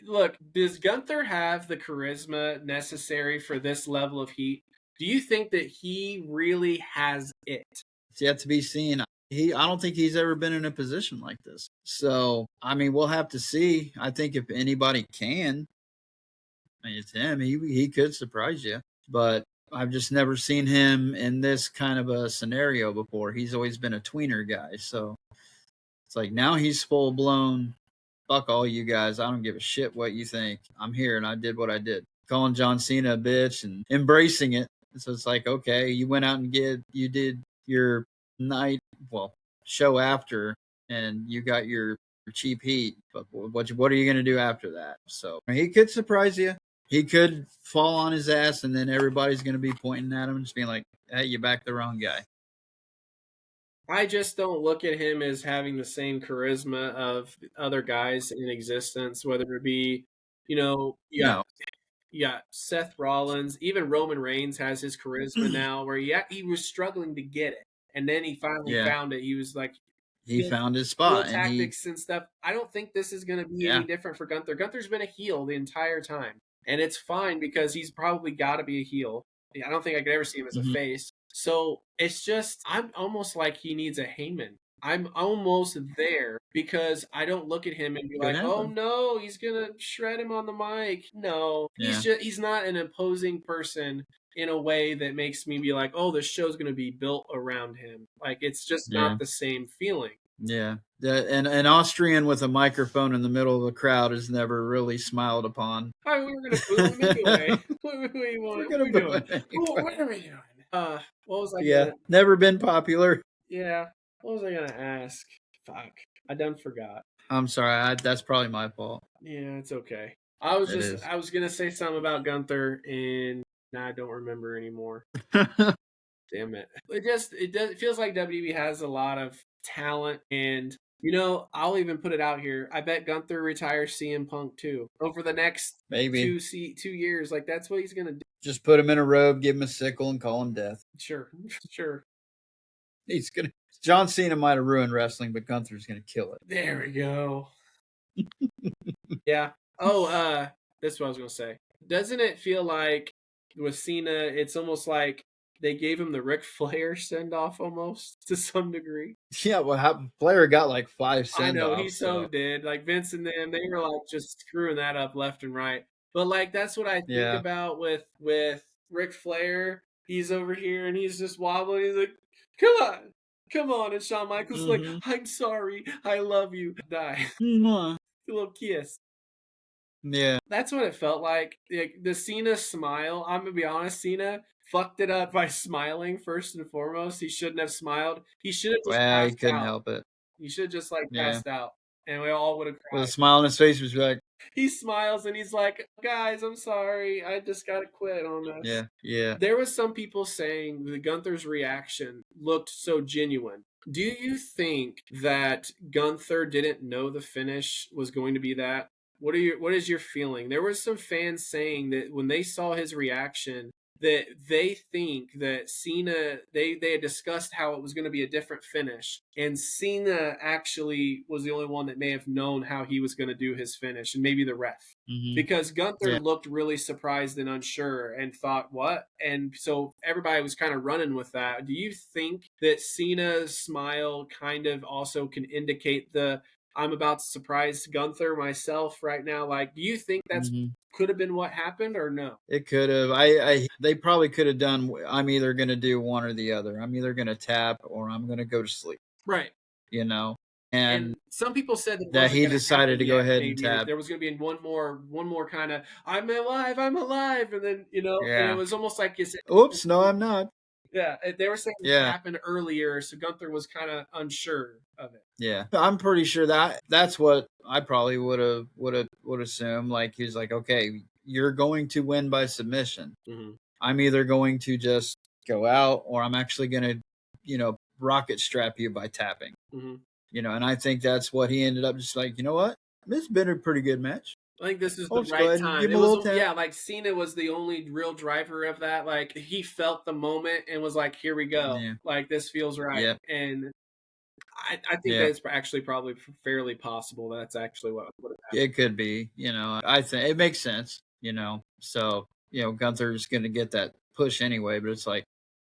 Look, does Gunther have the charisma necessary for this level of heat? Do you think that he really has it? It's yet to be seen. I don't think he's ever been in a position like this. So, I mean, we'll have to see. I think if anybody can, I mean, it's him. He could surprise you. But I've just never seen him in this kind of a scenario before. He's always been a tweener guy. So it's like now he's full blown. Fuck all you guys. I don't give a shit what you think. I'm here and I did what I did. Calling John Cena a bitch and embracing it. So it's like, okay, you went out and you did your show after and you got your cheap heat. But what are you going to do after that? So he could surprise you. He could fall on his ass, and then everybody's going to be pointing at him and just being like, hey, you backed the wrong guy. I just don't look at him as having the same charisma of other guys in existence, whether it be, Seth Rollins, even Roman Reigns has his charisma now, where he was struggling to get it, and then he finally found it. He was like, he found his spot, and tactics and stuff. I don't think this is going to be any different for Gunther. Gunther's been a heel the entire time. And it's fine because he's probably got to be a heel. I don't think I could ever see him as a face. So it's just, I'm almost like he needs a Heyman. I'm almost there because I don't look at him and be like, oh no, he's going to shred him on the mic. No, he's not an imposing person in a way that makes me be like, oh, the show's going to be built around him. Like, it's just not the same feeling. Yeah. And an Austrian with a microphone in the middle of a crowd is never really smiled upon. All right, we were going to boo him anyway. What are we doing? What are we doing? What was I gonna... never been popular. Yeah. What was I going to ask? Fuck. I done forgot. I'm sorry. That's probably my fault. Yeah, it's okay. I was going to say something about Gunther, and now I don't remember anymore. Damn it. It feels like WWE has a lot of talent, and I'll even put it out here. I bet Gunther retires CM Punk too over the next maybe 2 years. Like that's what he's gonna do. Just put him in a robe, give him a sickle, and call him death. Sure. He's gonna. John Cena might have ruined wrestling, but Gunther's gonna kill it. There we go. Yeah. Oh, that's what I was gonna say. Doesn't it feel like with Cena, it's almost like they gave him the Ric Flair send off almost to some degree. Yeah, well, Flair got like 5 send offs. I know, he so did. Like Vince and them, they were like just screwing that up left and right. But like that's what I think about with Ric Flair. He's over here and he's just wobbling. He's like, come on. And Shawn Michaels like, I'm sorry, I love you. Die. A little kiss. Yeah. That's what it felt like. The Cena smile, I'm going to be honest, Cena fucked it up by smiling first and foremost. He shouldn't have smiled. He should have just passed he couldn't out. help it. He should have just passed out. And we all would have cried. With a smile on his face, was like, He smiles and he's like, "Guys, I'm sorry. I just gotta quit on this." Yeah, yeah. There was some people saying that Gunther's reaction looked so genuine. Do you think that Gunther didn't know the finish was going to be that? What is your feeling? There were some fans saying that when they saw his reaction, that they think that Cena they had discussed how it was going to be a different finish, and Cena actually was the only one that may have known how he was going to do his finish, and maybe the ref, Hmm. because Gunther Yeah. looked really surprised and unsure and thought, what? And so everybody was kind of running with that. Do you think that Cena's smile kind of also can indicate the I'm about to surprise Gunther myself right now? Like, do you think that's Hmm. could have been what happened or no? It could have. They probably could have done. I'm either going to do one or the other. I'm either going to tap or I'm going to go to sleep. Right. You know, and And some people said that that wasn't he going to decided happen to go yet. ahead and Maybe that tap. there was going to be one more kind of I'm alive, and then and it Yeah. was almost like you said, Oops. No, I'm not. yeah, they were saying it Yeah. happened earlier, so Gunther was kind of unsure of it. Yeah. I'm pretty sure that's what I probably would assume. Like he's like, okay, you're going to win by submission. Mm-hmm. I'm either going to just go out or I'm actually going to, rocket strap you by tapping. Mm-hmm. And I think that's what he ended up just like, you know what? This has been a pretty good match. I think this is I'll the just go right ahead and time. give It him a was, little tap. yeah, like Cena was the only real driver of that. Like he felt the moment and was like, "Here we go. Yeah. Like this feels right." Yep. And I think that Yeah. it's actually probably fairly possible that's actually what would have happened. It could be, I think it makes sense, So, Gunther's going to get that push anyway, but it's like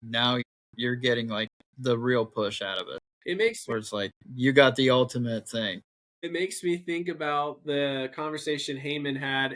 now you're getting like the real push out of it, It makes where it's like you got the ultimate thing. it makes me think about the conversation Heyman had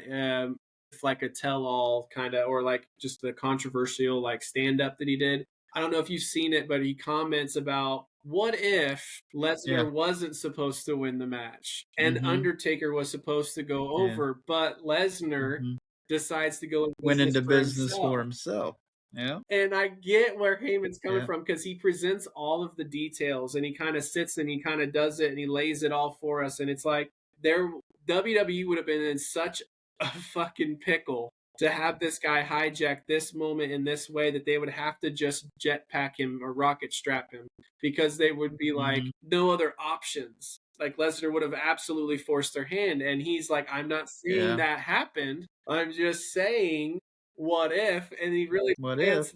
with like a tell-all kind of, or like just the controversial like stand-up that he did. I don't know if you've seen it, but he comments about what if Yeah. Lesnar wasn't supposed to win the match and Mhm. Undertaker was supposed to go Yeah. over, but Lesnar Mhm. decides to go in Went business into for business for himself. himself. Yeah. And I get where Heyman's coming Yeah. from because he presents all of the details and he kind of sits and he kind of does it and he lays it all for us. And it's like there WWE would have been in such a fucking pickle to have this guy hijack this moment in this way that they would have to just jetpack him or rocket strap him because they would be like Mhm. no other options. Like Lesnar would have absolutely forced their hand. And he's like, I'm not saying Yeah. that happened. I'm just saying what if, and he really What plants if?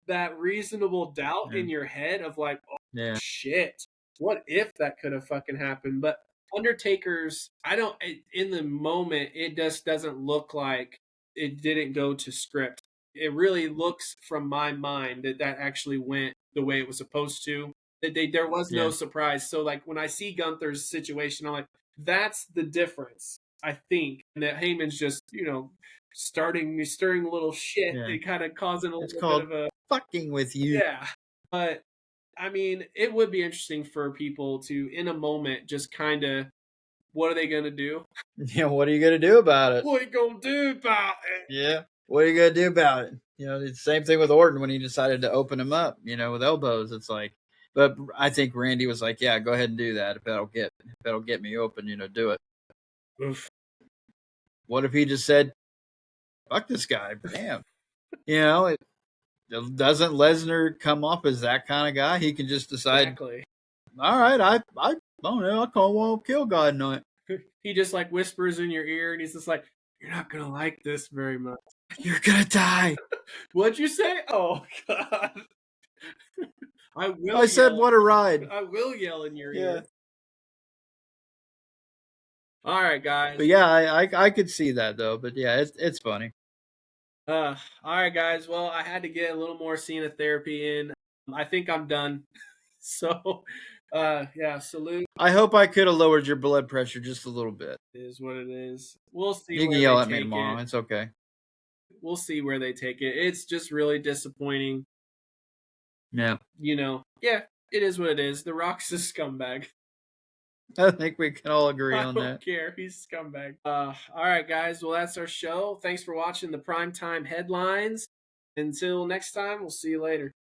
that reasonable doubt Yeah. in your head of like, oh Yeah. shit, what if that could have fucking happened? But Undertaker's, I don't in the moment it just doesn't look like it didn't go to script. It really looks from my mind that that actually went the way it was supposed to. That there was no Yeah. surprise. So like when I see Gunther's situation, I'm like, that's the difference. I think, and that Heyman's just stirring a little shit Yeah. and kind of causing a It's little bit called of a fucking with you. yeah. But I mean, it would be interesting for people to, in a moment, just kind of, what are they gonna do? Yeah. What are you gonna do about it? What are you gonna do about it? Yeah. What are you gonna do about it? It's the same thing with Orton when he decided to open him up. With elbows. It's like, but I think Randy was like, "Yeah, go ahead and do that. If that'll get me open, do it." Oof. What if he just said, "Fuck this guy"? Damn. It doesn't Lesnar come off as that kind of guy? He can just decide, Exactly. all right, I don't know, I can't want to kill God night. He just like whispers in your ear, and he's just like, "You're not gonna like this very much." You're gonna die. What'd you say? Oh God! I will I said, yell. what a ride. I will yell in your Yeah. ear. All right, guys. But yeah, I could see that though. But yeah, it's funny. All right, guys. Well, I had to get a little more Cena therapy in. I think I'm done. So, yeah, salute I hope I could have lowered your blood pressure just a little bit. is what it is. We'll see You can where yell they at me take tomorrow. it. It's okay. We'll see where they take it. It's just really disappointing. Yeah. Yeah, it is what it is. The Rock's a scumbag. I think we can all agree I on don't that. care. He's a scumbag. All right, guys. Well, that's our show. Thanks for watching the Primetime Headlines. Until next time, we'll see you later.